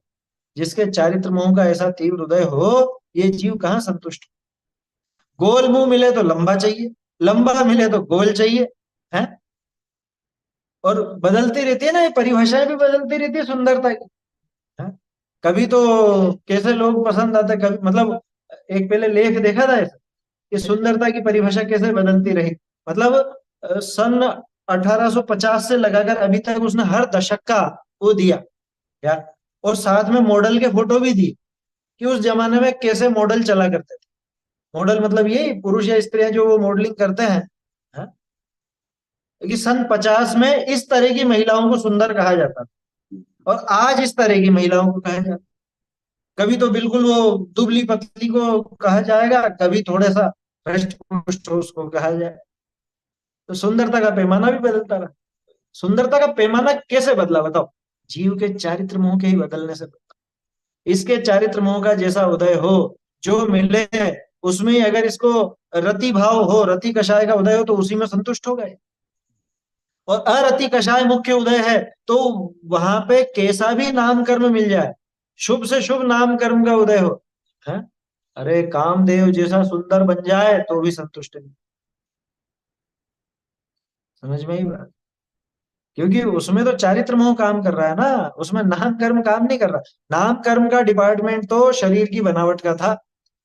जिसके चारित्र मोह का ऐसा तीव्र उदय हो, ये जीव कहाँ संतुष्ट हो? गोल मुंह मिले तो लंबा चाहिए, लंबा मिले तो गोल चाहिए, है। और बदलती रहती है ना, ये परिभाषाएं भी बदलती रहती है सुंदरता की, है? कभी तो कैसे लोग पसंद आते, कभी मतलब एक पहले लेख देखा था ऐसा कि सुंदरता की परिभाषा कैसे बदलती रही। मतलब सन 1850 से लगाकर अभी तक उसने हर दशक का वो दिया यार, और साथ में मॉडल के फोटो भी दिए कि उस जमाने में कैसे मॉडल चला करते थे। मॉडल मतलब यही पुरुष या स्त्रियां जो वो मॉडलिंग करते हैं, हाँ? कि सन 50 में इस तरह की महिलाओं को सुंदर कहा जाता था और आज इस तरह की महिलाओं को कहा जाता। कभी तो बिल्कुल वो दुबली पतली को कहा जाएगा, कभी थोड़ा सा हृष्ट पुष्ट उसको कहा जाए। तो सुंदरता का पैमाना भी बदलता रहा। सुंदरता का पैमाना कैसे बदला बताओ? जीव के चारित्र मोह के ही बदलने से बदला। इसके चारित्र मोह का जैसा उदय हो, जो मिले उसमें ही अगर इसको रति भाव हो, रति कषाय का उदय हो, तो उसी में संतुष्ट हो गए। और अरति कषाय मुख्य उदय है, तो वहां पे कैसा भी नाम कर्म मिल जाए, शुभ से शुभ नाम कर्म का उदय हो, है, अरे कामदेव जैसा सुंदर बन जाए तो भी संतुष्ट नहीं। समझ में ही बात? क्योंकि उसमें तो चारित्र मोह काम कर रहा है ना, उसमें नाम कर्म काम नहीं कर रहा। नाम कर्म का डिपार्टमेंट तो शरीर की बनावट का था,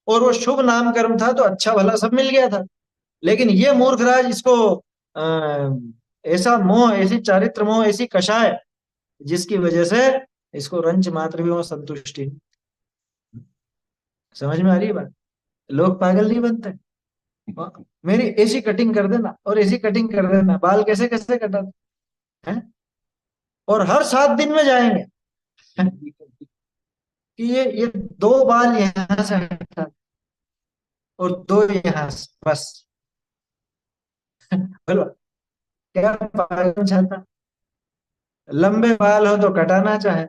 और वो शुभ नाम कर्म था तो अच्छा भला सब मिल गया था। लेकिन ये मूर्खराज इसको ऐसा मोह, ऐसी चारित्र मोह, ऐसी कषाय, जिसकी वजह से इसको रंच मात्र भी वो संतुष्टि नहीं। समझ में आ रही है बात? लोग पागल नहीं बनते। मेरी ऐसी कटिंग कर देना और ऐसी कटिंग कर देना, बाल कैसे कैसे कटा है, और हर 7 दिन में जाएंगे कि ये 2 बाल यहाँ से हटा और 2 यहाँ से, बस। बोलो, क्या पागल चाहता? लंबे बाल हो तो कटाना चाहे,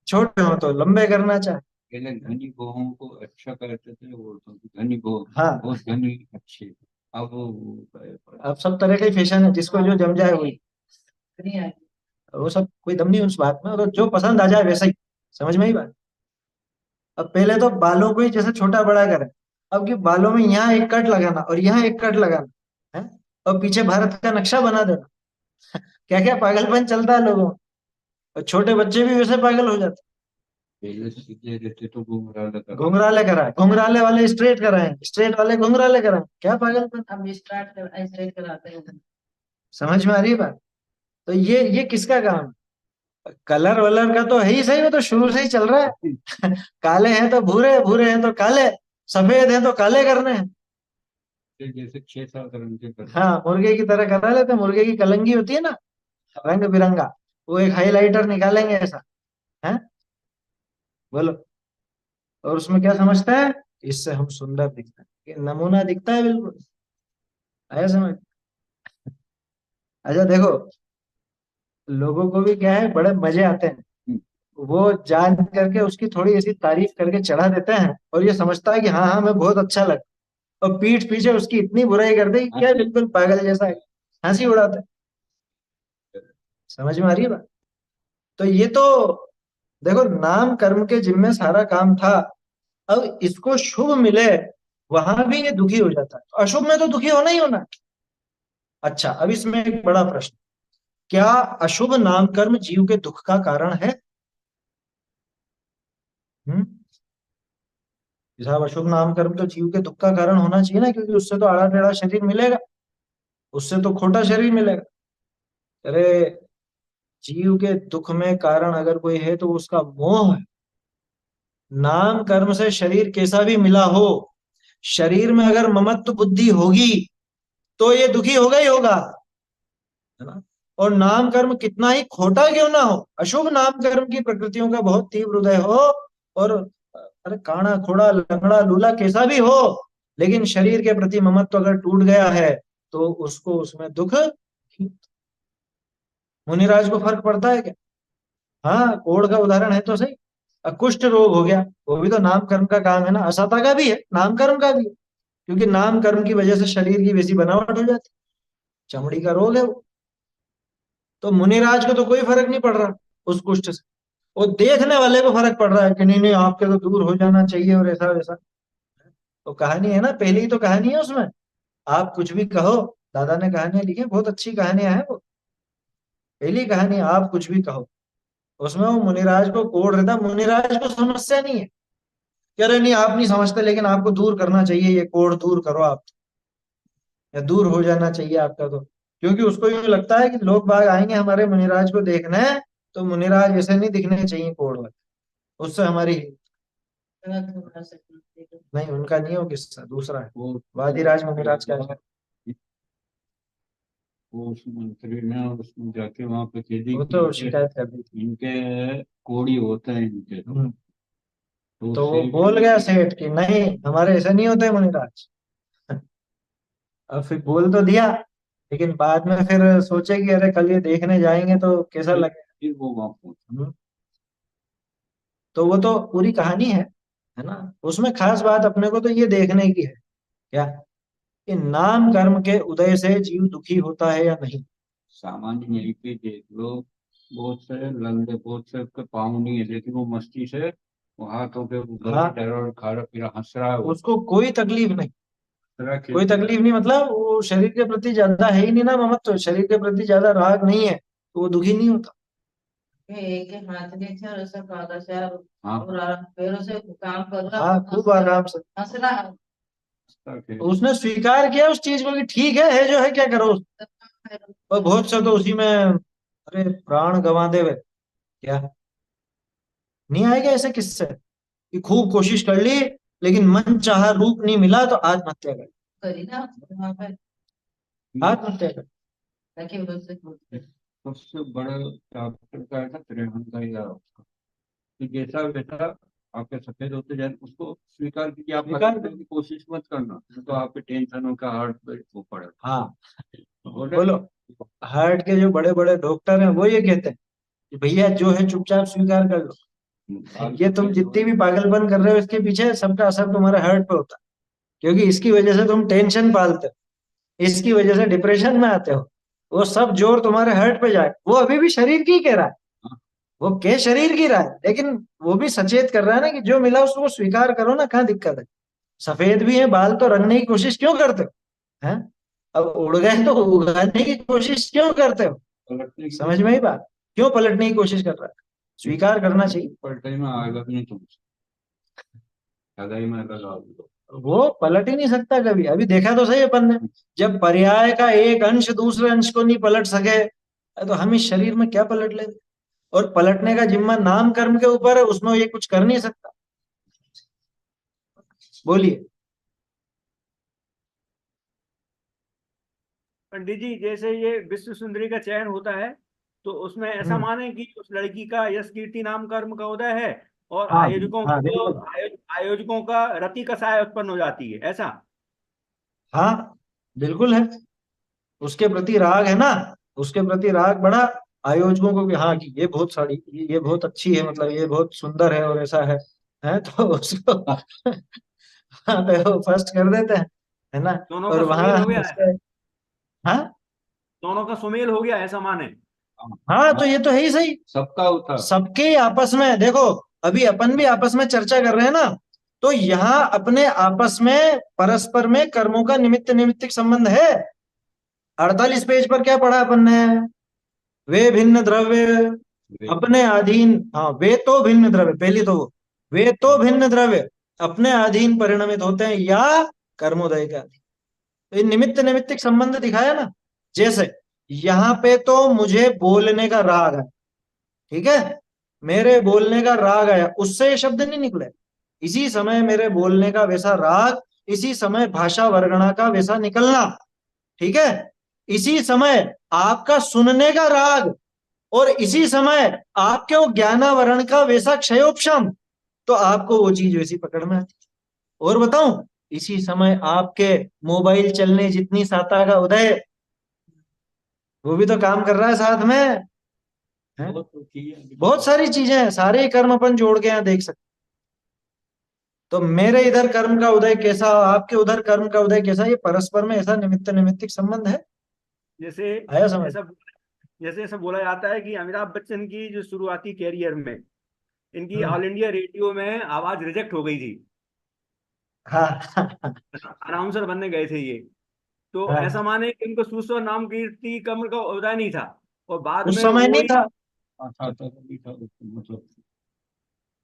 छोटे हो तो लंबे करना चाहे। पहले धनी बहुओं को अच्छा करते थे, वो तो धनी बहू हाँ, बहुत धनी अच्छे। अब अब सब तरह के फैशन है, जिसको जो जम जाए वही। नहीं आएगी। वो सब कोई दम नहीं उस बात में, तो जो पसंद आ जाए वैसा ही। समझ में ही बात। अब पहले तो बालों को ही जैसे छोटा बड़ा करें, अब कि बालों में यहाँ एक कट लगाना और यहाँ एक कट लगाना है, और पीछे भारत का नक्शा बना देना। क्या क्या पागलपन चलता है लोगों में। और छोटे बच्चे भी वैसे पागल हो जाते पहले सीधे रहते तो घुंघराले हैं। करा। घुंघराले कराए, घुंघराले वाले स्ट्रेट कराए, स्ट्रेट वाले घुंघराले कराए, क्या पागलपन। अब स्टार्ट कर ऐसे कराते हैं। समझ में आ रही है बात। तो ये किसका काम है? कलर वलर का तो है ही सही, वो तो शुरू से ही चल रहा है। काले हैं तो भूरे, भूरे हैं तो काले, सफेद हैं तो काले करने हैं। जैसे 6 7 रंग के कर। हाँ, मुर्गे की तरह करा लेते हैं। मुर्गे की कलंगी होती है ना, रंग बिरंगा, वो एक हाइलाइटर निकालेंगे ऐसा है। बोलो। और उसमें क्या समझता है, इससे हम सुंदर दिखते हैं, ये नमूना दिखता है बिल्कुल। आया समझ। अच्छा देखो, लोगों को भी क्या है, बड़े मजे आते हैं। वो जान करके उसकी थोड़ी ऐसी तारीफ करके चढ़ा देते हैं, और ये समझता है कि हाँ हाँ मैं बहुत अच्छा लग, और पीठ पीछे उसकी इतनी बुराई कर दी कि क्या बिल्कुल पागल जैसा है, हंसी उड़ाते हैं। समझ में आ रही है बात। तो ये तो देखो, नाम कर्म के जिम्मे सारा काम था। अब इसको शुभ मिले, वहां भी ये दुखी हो जाता है, तो अशुभ में तो दुखी होना ही होना है। अच्छा, अब इसमें एक बड़ा प्रश्न, क्या अशुभ नाम कर्म जीव के दुख का कारण है? हम्म। साहब, अशुभ नाम कर्म तो जीव के दुख का कारण होना चाहिए ना, क्योंकि उससे तो आड़ा टेढ़ा शरीर मिलेगा, उससे तो खोटा शरीर मिलेगा। अरे, जीव के दुख में कारण अगर कोई है तो उसका मोह है। नाम कर्म से शरीर कैसा भी मिला हो, शरीर में अगर ममत्व बुद्धि होगी तो ये दुखी होगा ही होगा, है ना। और नाम कर्म कितना ही खोटा क्यों ना हो, अशुभ नाम कर्म की प्रकृतियों का बहुत तीव्र उदय हो, और अरे काना खोड़ा लंगड़ा लूला कैसा भी हो, लेकिन शरीर के प्रति ममत्व अगर टूट गया है तो उसको उसमें दुख। मुनिराज को फर्क पड़ता है क्या? हाँ, कोढ़ का उदाहरण है तो सही। कुष्ठ रोग हो गया, वो भी तो नाम कर्म का काम है ना, असता का भी है, नाम कर्म का भी है, क्योंकि नाम कर्म की वजह से शरीर की वैसी बनावट हो जाती है, चमड़ी का रोग है वो। तो मुनिराज को तो कोई फर्क नहीं पड़ रहा उस कुष्ठ से, वो देखने वाले को फर्क पड़ रहा है कि नहीं नहीं आपके तो दूर हो जाना चाहिए और ऐसा वैसा। तो कहानी है ना, पहली ही तो कहानी है उसमें, आप कुछ भी कहो। दादा ने कहानियां लिखी हैं, बहुत अच्छी कहानियां हैं वो। पहली कहानी, आप कुछ भी कहो, उसमें वो मुनिराज को कोड़ रहा था। मुनिराज को समस्या नहीं है, कह रहे नहीं आप नहीं समझते, लेकिन आपको दूर करना चाहिए, ये कोड़ दूर करो आप, या दूर हो जाना चाहिए आपका तो। क्योंकि उसको यूं लगता है कि लोग बाग आएंगे हमारे मुनिराज को देखने, तो मुनिराज ऐसे नहीं दिखने चाहिए कोड़ वाले, उससे हमारी। नहीं, उनका नहीं है वो किस्सा, दूसरा है, वो वादिराज मुनिराज का है। वो उस मंत्री ने उसमें जाके वहां पे कह दी वो कि तो शिकायत कर दी थी। इनके कोड़ी होते हैं इनके तो तो वो उससे बोल गया सेठ कि नहीं, हमारे ऐसे नहीं होते मुनिराज। अब फिर बोल तो दिया, लेकिन बाद में फिर सोचे कि अरे कल ये देखने जाएंगे तो कैसा लगे। फिर वो वहां पहुंचा। तो वो तो पूरी कहानी है ना। उसमें खास बात अपने को तो ये देखने की है, क्या, कि नाम कर्म के उदय से जीव दुखी होता है या नहीं। सामान्य यहीं पे देख लो, बहुत से लंगड़े, बहुत से के पाँव नहीं है लेकिन वो मस्ती से वो हाथों पे हाँ, डर खा रहा फिर हंस रहा है वो उसको कोई तकलीफ नहीं, हंस रहा कोई खिलखिला तकलीफ नहीं, मतलब वो शरीर के प्रति ज्यादा है ही नहीं ना ममत्व, तो शरीर के प्रति ज्यादा राग नहीं है, तो वो दुखी नहीं होता। एक हाथ के थे और ऐसा कागज से हाँ और पैरों से काम कर रहा हाँ, खूब आराम से। हंस रहा है। हंसता तो खेल उसने स्वीकार किया उस चीज को कि ठीक है जो है, क्या करो। और बहुत से तो उसी में अरे प्राण गंवा देवे, क्या नहीं आएगा ऐसे किस्से कि खूब कोशिश कर ली लेकिन मन चाहा रूप नहीं मिला तो आत्महत्या कर, करी ना वहाँ पे आत्महत्या कर। ताकि उससे सबसे बड़ा चैप्टर का है ना त्रिहन का ही है उसका कि जैसा वैसा आपके सफेद होते जाए उसको स्वीकार कीजिए आप स्वीकार करने कर। की कोशिश मत करना तो आपके टेंशनों का हार्ट पे वो पड़ेगा हाँ, बोले बोलो। हार्ट के जो बड़े बड़े डॉक्टर हैं वो ये कहते हैं कि भैया जो है चुपचाप स्वीकार कर लो, बाल ये तुम सफेद हो जितनी भी पागलपन कर रहे हो इसके पीछे सबका असर तुम्हारे हार्ट पे होता है, क्योंकि इसकी वजह से तुम टेंशन पालते हो, इसकी वजह से डिप्रेशन में आते हो, वो सब जोर तुम्हारे हर्ट पे जाए, वो अभी भी शरीर की कह रहा है, वो कह शरीर की रहा है, लेकिन वो भी सचेत कर रहा है ना कि जो मिला उसको स्वीकार करो ना, कहाँ दिक्कत है। सफेद भी है बाल तो रंगने की कोशिश क्यों करते हो, हैं? अब उड़ गए तो उगाने की कोशिश क्यों करते हो? पलटने की समझ में ही बात, क्यों पलटने की कोशिश कर रहा है? स्वीकार करना चाहिए। पलटे में आएगा भी नहीं तुमसे, ज्यादा ही मैं लगा दो। वो पलट ही नहीं सकता कभी, अभी देखा तो सही अपन ने, जब पर्याय का एक अंश दूसरे अंश को नहीं पलट सके, तो हम इस शरीर में क्या पलट लेंगे? और पलटने का जिम्मा नाम कर्म के ऊपर है, उसमें ये कुछ कर नहीं सकता। बोलिए। पंडित जी, जैसे ये विश्व सुंदरी का चयन होता है, तो उसमें ऐसा हम्म। माने कि उस लड़की का यश कीर्ति नाम कर्म का उदय है, और हाँ आयोजकों हाँ को बिल्कुल। आयोजकों का रति कसाय उत्पन्न हो जाती है, ऐसा? हाँ बिल्कुल है, उसके प्रति राग है ना, उसके प्रति राग बढ़ा, आयोजकों को भी हाँ कि ये बहुत साड़ी, ये बहुत अच्छी है, मतलब ये बहुत सुंदर है और ऐसा है तो उसको हाँ तो वो फर्स्ट कर देते हैं, है ना। दोनों का और सुमेल वहां हो गया है। उसके, हाँ दोनों का सुमेल हो गया, ऐसा माने? हाँ तो ये तो है ही सही। सबका उठा। सबके आपस में देखो, अभी अपन भी आपस में चर्चा कर रहे हैं ना, तो यहाँ अपने आपस में परस्पर में कर्मों का निमित्त निमित्तिक संबंध है। 48 पेज पर क्या पढ़ा अपन ने? वे भिन्न द्रव्य अपने अधीन, हाँ वे तो भिन्न द्रव्य, पहली तो वो, वे तो भिन्न द्रव्य अपने अधीन परिणमित होते हैं या कर्मोदय के अधीन। तो ये निमित्त निमित्तिक संबंध दिखाया ना। जैसे यहाँ पे तो मुझे बोलने का राग है, ठीक है, मेरे बोलने का राग आया, उससे ये शब्द नहीं निकले। इसी समय मेरे बोलने का वैसा राग, इसी समय भाषा वर्गणा का वैसा निकलना, ठीक है, इसी समय आपका सुनने का राग, और इसी समय आपके वो ज्ञानावरण का वैसा क्षयोपशम, तो आपको वो चीज वैसी पकड़ में आती है। और बताऊं, इसी समय आपके मोबाइल चलने जितनी साता का उदय, वो भी तो काम कर रहा है साथ में, है? बहुत तो की है। बहुत सारी चीजें हैं, सारे ही कर्म अपन जोड़ के यहाँ देख सकते। तो मेरे इधर कर्म का उदय कैसा, आपके उधर कर्म का उदय कैसा, ये परस्पर में ऐसा निमित्त निमित्तिक संबंध है। जैसे आया समझ? ऐसा जैसे ऐसा बोला जाता है कि अमिताभ बच्चन की जो शुरुआती कैरियर में, इनकी हम्म। ऑल इंडिया रेडियो में आवाज रिजेक्ट हो गई थी। हाँ अनाउंसर बनने गए थे ये, तो हाँ। ऐसा माने कि इनको सुस्वर नाम कीर्ति कमल का उदय नहीं था, और बाद उस में समय वो नहीं ही। था अच्छा तो भी था मतलब।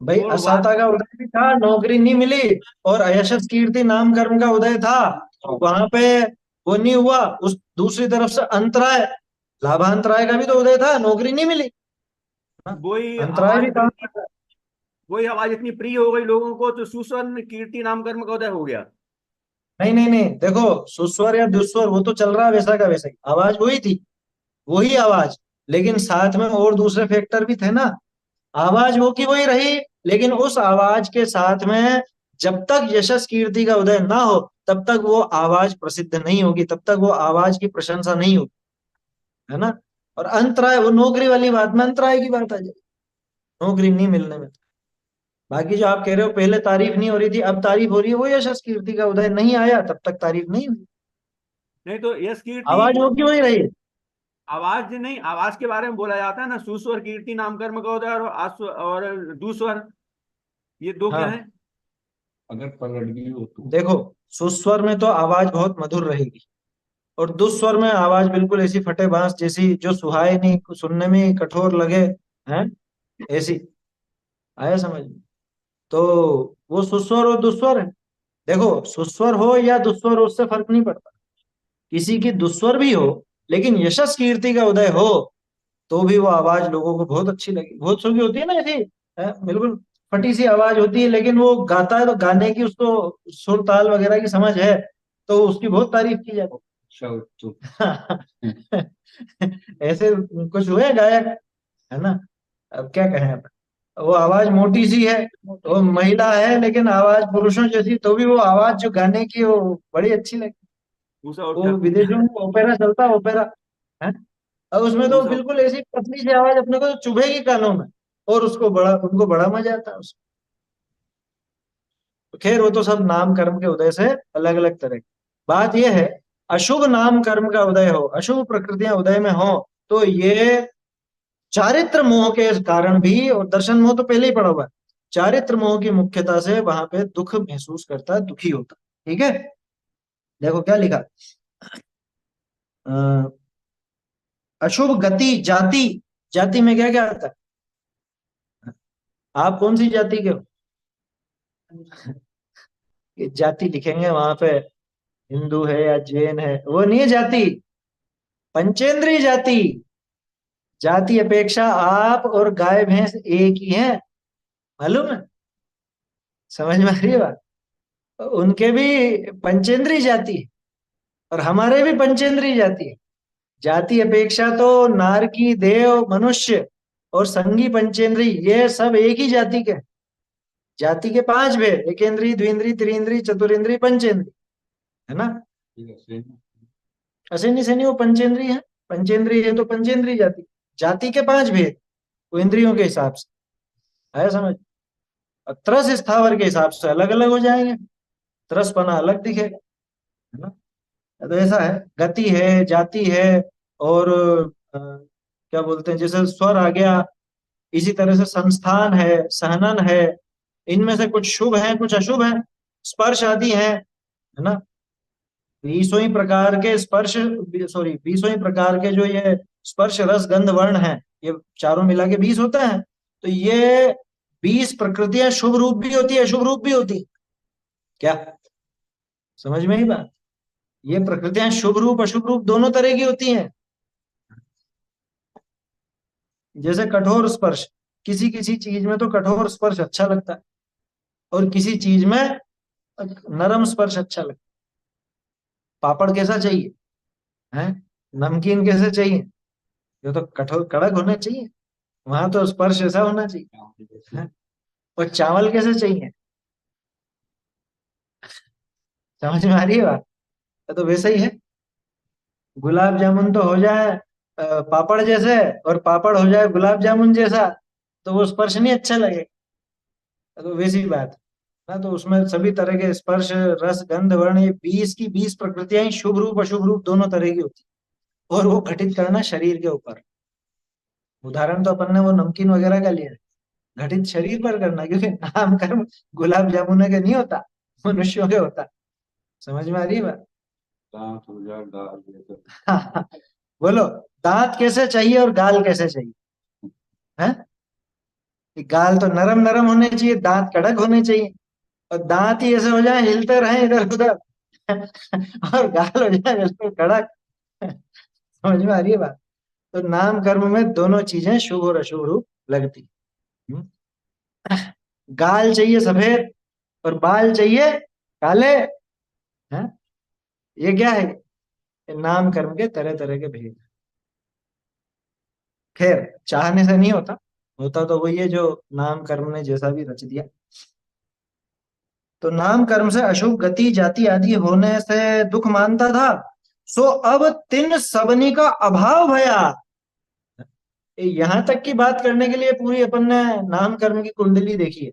भाई, और बाद असाता का उदय भी था, नौकरी नहीं मिली, और यशस कीर्ति नाम कर्म का उदय था, तो वहां पे वो नहीं हुआ। उस दूसरी तरफ से अंतराय, लाभांतराय का भी तो उदय था, नौकरी नहीं मिली, हाँ, वही अंतराय भी आवाज काम इतनी कर रहा है। वही आवाज इतनी प्रिय हो गई लोगों को, तो सुस्वर कीर्ति नाम कर्म का उदय हो गया। नहीं नहीं नहीं, देखो, सुस्वर या दुस्वर वो तो चल रहा है वैसा का वैसा ही, आवाज वही थी, वही आवाज, लेकिन साथ में और दूसरे फैक्टर भी थे ना। आवाज वो की वही रही, लेकिन उस आवाज के साथ में जब तक यशस कीर्ति का उदय ना हो, तब तक वो आवाज प्रसिद्ध नहीं होगी, तब तक वो आवाज की प्रशंसा नहीं होगी, है ना। और अंतराय, वो नौकरी वाली बात में अंतराय की बात आ जाए, नौकरी नहीं मिलने में। बाकी जो आप कह रहे हो पहले तारीफ नहीं हो रही थी, अब तारीफ हो रही है, वो यशस कीर्ति का उदय नहीं आया तब तक तारीफ नहीं हुई, नहीं तो यश कीर्ति, आवाज वो की वही रही है। आवाज नहीं, आवाज के बारे में बोला जाता है ना, सुस्वर कीर्ति नाम कर्म का उदय, और और दूस्वर, ये दो क्या है? हाँ अगर पलट गई हो तो देखो, सुस्वर में तो आवाज बहुत मधुर रहेगी, और दुस्वर में आवाज बिल्कुल ऐसी फटे बांस जैसी, जो सुहाए नहीं, सुनने में कठोर लगे, हैं, ऐसी। आया समझ में? तो वो सुस्वर और दुस्वर है। देखो, सुस्वर हो या दुस्वर हो, उससे फर्क नहीं पड़ता, किसी की दुस्वर भी हो, लेकिन यशस कीर्ति का उदय हो, तो भी वो आवाज लोगों को बहुत अच्छी लगी। बहुत सौ की होती है ना ऐसी, बिल्कुल फटी सी आवाज होती है, लेकिन वो गाता है तो गाने की उसको सुर ताल वगैरह की समझ है, तो उसकी बहुत तारीफ की जाती अच्छा तो है। ऐसे कुछ हुए गायक, है ना। अब क्या कहें अब, वो आवाज मोटी सी है, वो महिला है, लेकिन आवाज पुरुषों जैसी, तो भी वो आवाज जो गाने की, वो बड़ी अच्छी लगती। भूसा वो उठा। विदेशों में ओपेरा चलता, ओपेरा है, और उसमें तो भूसा। बिल्कुल ऐसी पतली सी आवाज अपने को तो चुभेगी कानों में, और उसको बड़ा, उनको बड़ा मजा आता है उसको। तो खैर वो तो सब नाम कर्म के उदय से अलग अलग तरह की बात यह है अशुभ नाम कर्म का उदय हो, अशुभ प्रकृतियां उदय में हो, तो ये चारित्र मोह के कारण भी, और दर्शन मोह तो पहले ही पड़ा हुआ है, चारित्र मोह की मुख्यता से वहां पे दुख महसूस करता है, दुखी होता है। ठीक है, देखो क्या लिखा, अ, अशुभ गति जाति, जाति में क्या क्या आता है? आप कौन सी जाति के हो? ये जाति लिखेंगे वहां पे, हिंदू है या जैन है, वो नहीं है जाति, पंचेंद्रीय जाति। जाति अपेक्षा आप और गाय भैंस एक ही हैं, मालूम है? समझ में आ रही है बात? उनके भी पंचेंद्रीय जाति है और हमारे भी पंचेंद्रीय जाति है। जाति अपेक्षा तो नारकी, देव, मनुष्य और संगी, पंचेंद्रीय, ये सब एक ही जाति के हैं। जाति के 5 भेद, एकेंद्रीय, द्विंद्रीय, त्रिंद्रीय, चतुरिंद्रीय, पंचेंद्रीय, है ना? ऐसे नहीं, वो पंचेंद्रीय है, पंचेंद्रीय है तो पंचेंद्रीय जाति। जाति के 5 भेद, वो इंद्रियों के हिसाब से, आया समझ? और त्रस स्थावर के हिसाब से अलग अलग हो जाएंगे, त्रसपना अलग दिखेगा, है ना? तो ऐसा है, गति है, जाति है, और क्या बोलते हैं, जैसे स्वर आ गया, इसी तरह से संस्थान है, सहनन है, इनमें से कुछ शुभ है कुछ अशुभ है, स्पर्श आदि है ना? 20 ही प्रकार के स्पर्श, सॉरी 20 ही प्रकार के जो ये स्पर्श रस गंध वर्ण है, ये चारों मिला के 20 होता है। तो ये 20 प्रकृतियां शुभ रूप भी होती है, अशुभ रूप भी होती है। क्या समझ में ही बात? ये प्रकृतियां शुभ रूप अशुभ रूप दोनों तरह की होती हैं। जैसे कठोर स्पर्श, किसी किसी चीज में तो कठोर स्पर्श अच्छा लगता है, और किसी चीज में नरम स्पर्श अच्छा लगता है। पापड़ कैसा चाहिए है, नमकीन कैसे चाहिए? ये तो कठोर कड़क होना चाहिए, वहां तो स्पर्श ऐसा होना चाहिए, है? और चावल कैसे चाहिए? समझ में आ रही है बात? तो वैसा ही है, गुलाब जामुन तो हो जाए पापड़ जैसे, और पापड़ हो जाए गुलाब जामुन जैसा, तो वो स्पर्श नहीं अच्छा लगेगा। तो वैसी बात है ना, तो उसमें सभी तरह के स्पर्श रस गंध वर्ण, ये 20 की 20 प्रकृतियां ही शुभ रूप अशुभ रूप दोनों तरह की होती है, और वो घटित करना शरीर के ऊपर। उदाहरण तो अपन ने वो नमकीन वगैरह का लिया है, घटित शरीर पर करना, क्योंकि नाम कर्म गुलाब जामुन के नहीं होता, मनुष्यों के होता। समझ में आ रही है बात? दांत हो जाए, गाल ये तो। बोलो, दांत कैसे चाहिए और गाल कैसे चाहिए? है, गाल तो नरम नरम होने चाहिए, दांत कड़क होने चाहिए, और दांत ही ऐसे हो जाए हिलते रहे इधर उधर और गाल हो जाए बिल्कुल कड़क। समझ में आ रही है बात? तो नाम कर्म में दोनों चीजें शुभ और अशुभ रूप लगती। हम्म? गाल चाहिए सफेद और बाल चाहिए काले, हैं? ये क्या है? ये नाम कर्म के तरह तरह के भेद। खैर, चाहने से नहीं होता, होता तो वही है जो नाम कर्म ने जैसा भी रच दिया। तो नाम कर्म से अशुभ गति जाति आदि होने से दुख मानता था, सो अब तिन सबनी का अभाव भया। यहां तक की बात करने के लिए पूरी अपन ने नाम कर्म की कुंडली देखी है,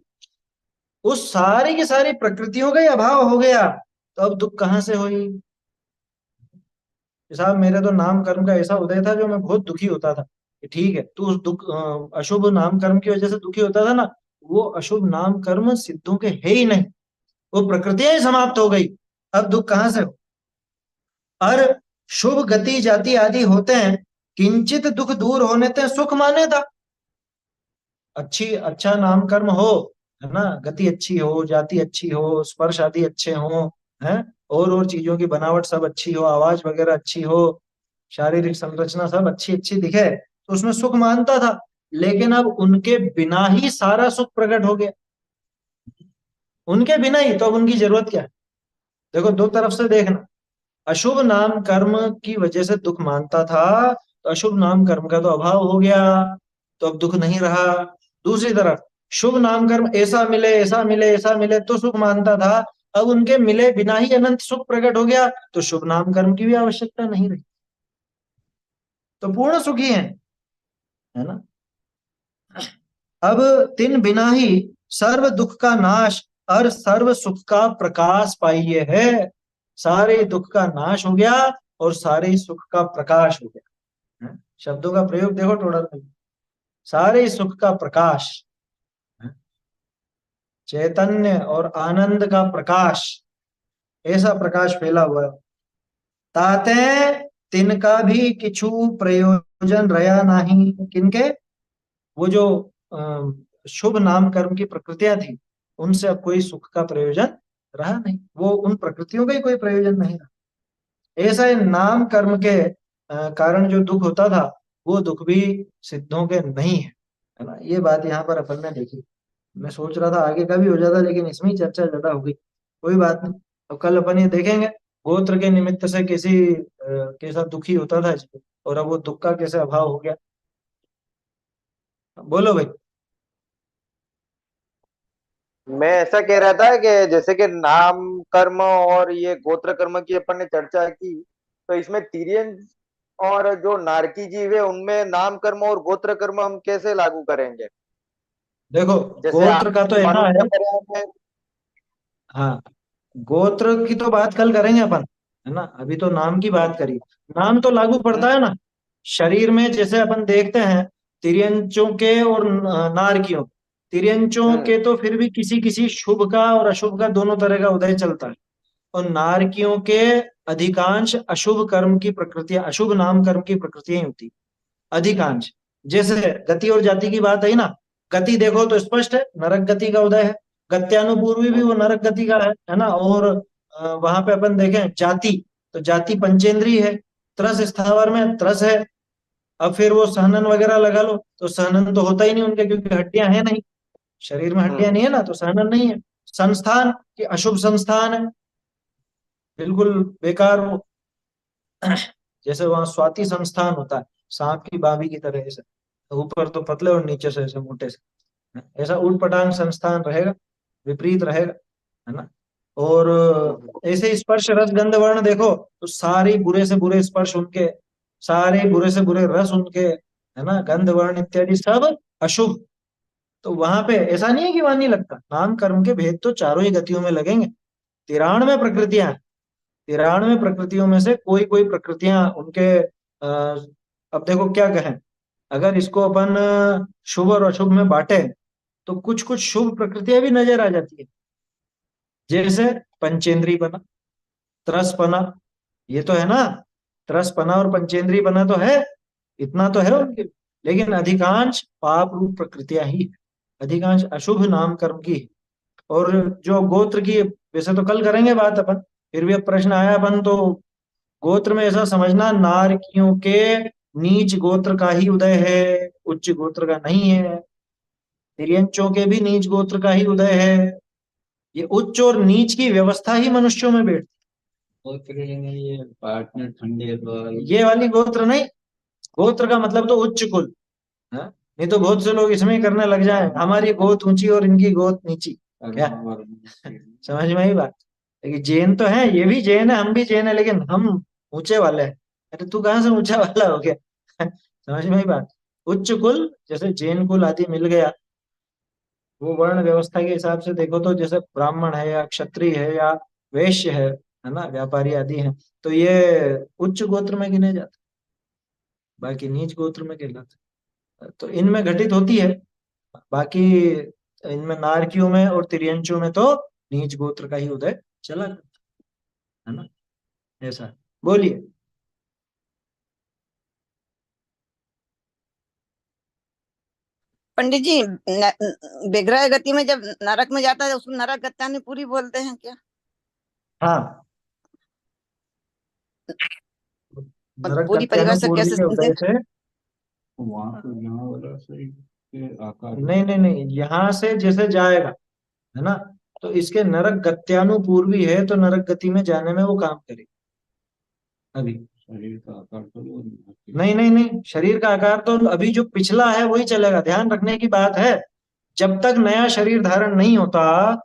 उस सारी की सारी प्रकृतियों का ही अभाव हो गया, तो अब दुख कहां से हुई? साहब मेरे तो नाम कर्म का ऐसा उदय था जो मैं बहुत दुखी होता था, कि ठीक है तू उस दुख अशुभ नाम कर्म की वजह से दुखी होता था ना, वो अशुभ नाम कर्म सिद्धों के है ही नहीं, वो प्रकृतियां ही समाप्त हो गई, अब दुख कहां से हो? और शुभ गति जाति आदि होते हैं, किंचित दुख दूर होने ते सुख माने था। अच्छी अच्छा नाम कर्म हो, है ना, गति अच्छी हो, जाति अच्छी हो, स्पर्श आदि अच्छे हो, है, और चीजों की बनावट सब अच्छी हो, आवाज वगैरह अच्छी हो, शारीरिक संरचना सब अच्छी अच्छी दिखे, तो उसमें सुख मानता था। लेकिन अब उनके बिना ही सारा सुख प्रकट हो गया, उनके बिना ही, तो अब उनकी जरूरत क्या है? देखो, दो तरफ से देखना, अशुभ नाम कर्म की वजह से दुख मानता था, तो अशुभ नाम कर्म का तो अभाव हो गया, तो अब दुख नहीं रहा। दूसरी तरफ शुभ नाम कर्म ऐसा मिले ऐसा मिले ऐसा मिले तो सुख मानता था, अब उनके मिले बिना ही अनंत सुख प्रकट हो गया, तो शुभ नाम कर्म की भी आवश्यकता नहीं रही, तो पूर्ण सुखी है ना? अब तिन बिना ही सर्व दुख का नाश और सर्व सुख का प्रकाश पाइए है। सारे दुख का नाश हो गया और सारे सुख का प्रकाश हो गया। शब्दों का प्रयोग देखो टोटल में, सारे सुख का प्रकाश, चैतन्य और आनंद का प्रकाश, ऐसा प्रकाश फैला हुआ है। ताते तिनका भी किछु प्रयोजन रहा नहीं। किनके? वो जो शुभ नाम कर्म की प्रकृतियां थी, उनसे अब कोई सुख का प्रयोजन रहा नहीं, वो उन प्रकृतियों का ही कोई प्रयोजन नहीं रहा। ऐसा ही नाम कर्म के कारण जो दुख होता था, वो दुख भी सिद्धों के नहीं है ना। ये बात यहाँ पर अपन ने देखी। मैं सोच रहा था आगे का भी हो जाता, लेकिन इसमें ही चर्चा ज्यादा हो गई। कोई बात नहीं, अब कल अपन ये देखेंगे गोत्र के निमित्त से कैसा दुखी होता था जीव, और अब वो दुख का कैसे अभाव हो गया। बोलो भाई। मैं ऐसा कह रहा था कि जैसे कि नाम कर्म और ये गोत्र कर्म की अपन ने चर्चा की, तो इसमें तिर्यन और जो नारकी जीव है उनमें नाम कर्म और गोत्र कर्म हम कैसे लागू करेंगे? देखो, जैसे गोत्र का तो ऐसा मनुष्य है। पर्याय में। हाँ, गोत्र की तो बात कल करेंगे अपन, है ना। अभी तो नाम की बात करी। नाम तो लागू पड़ता है ना शरीर में। जैसे अपन देखते हैं तिर्यंचों के और नारकियों, तिर्यंचों हम्म। के तो फिर भी किसी किसी शुभ का और अशुभ का दोनों तरह का उदय चलता है, और नारकियों के अधिकांश अशुभ कर्म की प्रकृतियां, अशुभ नाम कर्म की प्रकृतियां होती अधिकांश। जैसे गति और जाति की बात है ना, गति देखो तो स्पष्ट है, नरक गति का उदय है। गत्यानुपूर्वी भी वो नरक गति का है ना। और वहां पे अपन देखें जाति, तो जाति पंचेंद्रीय है। त्रस स्थावर में त्रस है। अब फिर वो सहनन वगैरह लगा लो तो सहनन तो होता ही नहीं उनके, क्योंकि हड्डियां है नहीं, शरीर में हड्डियां हम्म। नहीं है ना, तो सहनन नहीं है। संस्थान की अशुभ संस्थान है, बिल्कुल बेकार वो। जैसे वहां स्वाति संस्थान होता है, सांप की बाबी की तरह, ऐसे ऊपर तो पतले और नीचे से ऐसे मोटे से, ऐसा ऊट पटांग संस्थान रहेगा, विपरीत रहेगा, है ना। और ऐसे स्पर्श रस गंध वर्ण देखो तो सारे बुरे से बुरे स्पर्श उनके, सारे बुरे से बुरे रस उनके, है ना, गंध वर्ण इत्यादि सब अशुभ। तो वहां पे ऐसा नहीं है कि वहां नहीं लगता। नाम कर्म के भेद तो चारों ही गतियों में लगेंगे। 93 प्रकृतियां हैं। 93 प्रकृतियों में से कोई कोई प्रकृतियां उनके अब देखो क्या कहें, अगर इसको अपन शुभ और अशुभ में बांटे तो कुछ कुछ शुभ प्रकृतियां भी नजर आ जाती है। जैसे पंचेंद्री बना, त्रस पना, ये तो है ना। त्रस पना और पंचेंद्री बना तो है, इतना तो है उनके। लेकिन अधिकांश पाप रूप प्रकृतियां ही है, अधिकांश अशुभ नाम कर्म की है। और जो गोत्र की, वैसे तो कल करेंगे बात अपन, फिर भी अब प्रश्न आया अपन तो, गोत्र में ऐसा समझना नारकियों के नीच गोत्र का ही उदय है, उच्च गोत्र का नहीं है। तिर्यंचों के भी नीच गोत्र का ही उदय है। ये उच्च और नीच की व्यवस्था ही मनुष्यों में बैठती गोत्र नहीं, ये पार्टनर ठंडे है। ये वाली गोत्र नहीं। गोत्र का मतलब तो उच्च कुल, हाँ? नहीं तो बहुत से लोग इसमें ही करने लग जाए, हमारी गोत ऊंची और इनकी गोत नीची। क्या समझ में आई बात? लेकिन जैन तो है, ये भी जैन है, हम भी जैन है, लेकिन हम ऊंचे वाले हैं। अरे तू कहाँ से ऊंचा वाला हो गया? समझ में आई बात? उच्च कुल जैसे जैन कुल आदि मिल गया, वो वर्ण व्यवस्था के हिसाब से देखो तो जैसे ब्राह्मण है या क्षत्रिय है या वैश्य है ना, व्यापारी आदि हैं, तो ये उच्च गोत्र में गिने जाते, बाकी नीच गोत्र में कहलाते। तो इनमें घटित होती है, बाकी इनमें नारकियों में और तिर्यंचों में तो नीच गोत्र का ही उदय चला जाता है ना। ऐसा, बोलिए। पंडित जी, विग्रह गति में जब नरक में जाता है उसको नरक गत्यानि पूरी बोलते हैं क्या? हाँ, नरक पूरी परिभाषा गत्यानुपूर्वी कैसे के समझे? उदय से, वहां तो यहाँ वाला सही के आकार नहीं नहीं नहीं, यहाँ से जैसे जाएगा, है ना, तो इसके नरक गत्यानुपूर्वी है, तो नरक गति में जाने में वो काम करेगा अभी। शरीर का आकार तो वो नहीं। नहीं नहीं नहीं, शरीर का आकार तो अभी जो पिछला है वही चलेगा। ध्यान रखने की बात है, जब तक नया शरीर धारण नहीं होता,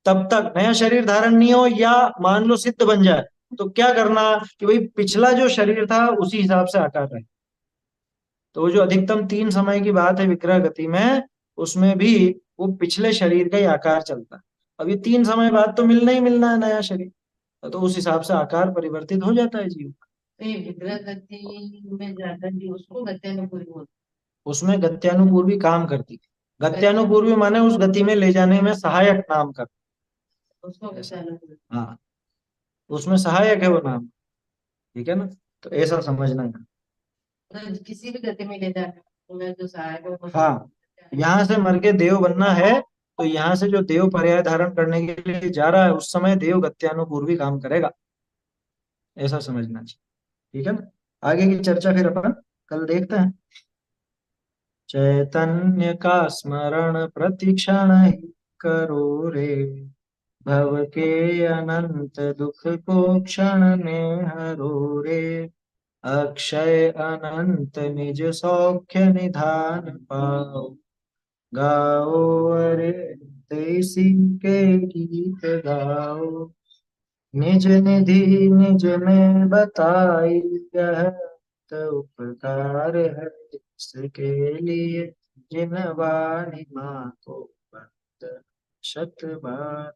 तब तक, नया शरीर धारण नहीं हो या मान लो सिद्ध बन जाए, तो क्या करना कि भाई पिछला जो शरीर था उसी हिसाब से आकार रहे। तो वो जो अधिकतम 3 समय की बात है विग्रह गति में, उसमें भी वो पिछले शरीर का ही आकार चलता है। अब ये 3 समय बाद तो मिलना ही मिलना है नया शरीर, तो उस हिसाब से आकार परिवर्तित हो जाता है जीव का। तो ये विग्रह गति में जाकर भी उसको गत्यानुपूर्वी बोलते उसमें गत्यानुपूर्वी काम करती है। गत्यानुपूर्वी माने उस गति में ले जाने में सहायक नाम कर। हैं, उसको ऐसा। गत्यानुपूर्वी। हाँ, उसमें सहायक है वो नाम। ठीक है ना, तो ऐसा समझना है। मतलब किसी भी गति में ले जाकर में जो सहायक हो हाँ, यहाँ से मर के देव बनना है, तो यहाँ से जो देव पर्याय धारण करने के लिए जा रहा है उस समय देव गत्यानुपूर्वी काम करेगा, ऐसा समझना चाहिए। ठीक है ना, आगे की चर्चा फिर अपन कल देखते हैं। चैतन्य का स्मरण प्रतिक्षण ही करो रे, भव के अनंत दुख को क्षण में हरो रे, अक्षय अनंत निज सौख्य निधान पाओ, गाओ अरे देसी के गीत गाओ, निज निधि निज में बताई, यह तो उपकार है इसके लिए, जिन वाणी माँ को वंदन शत बार।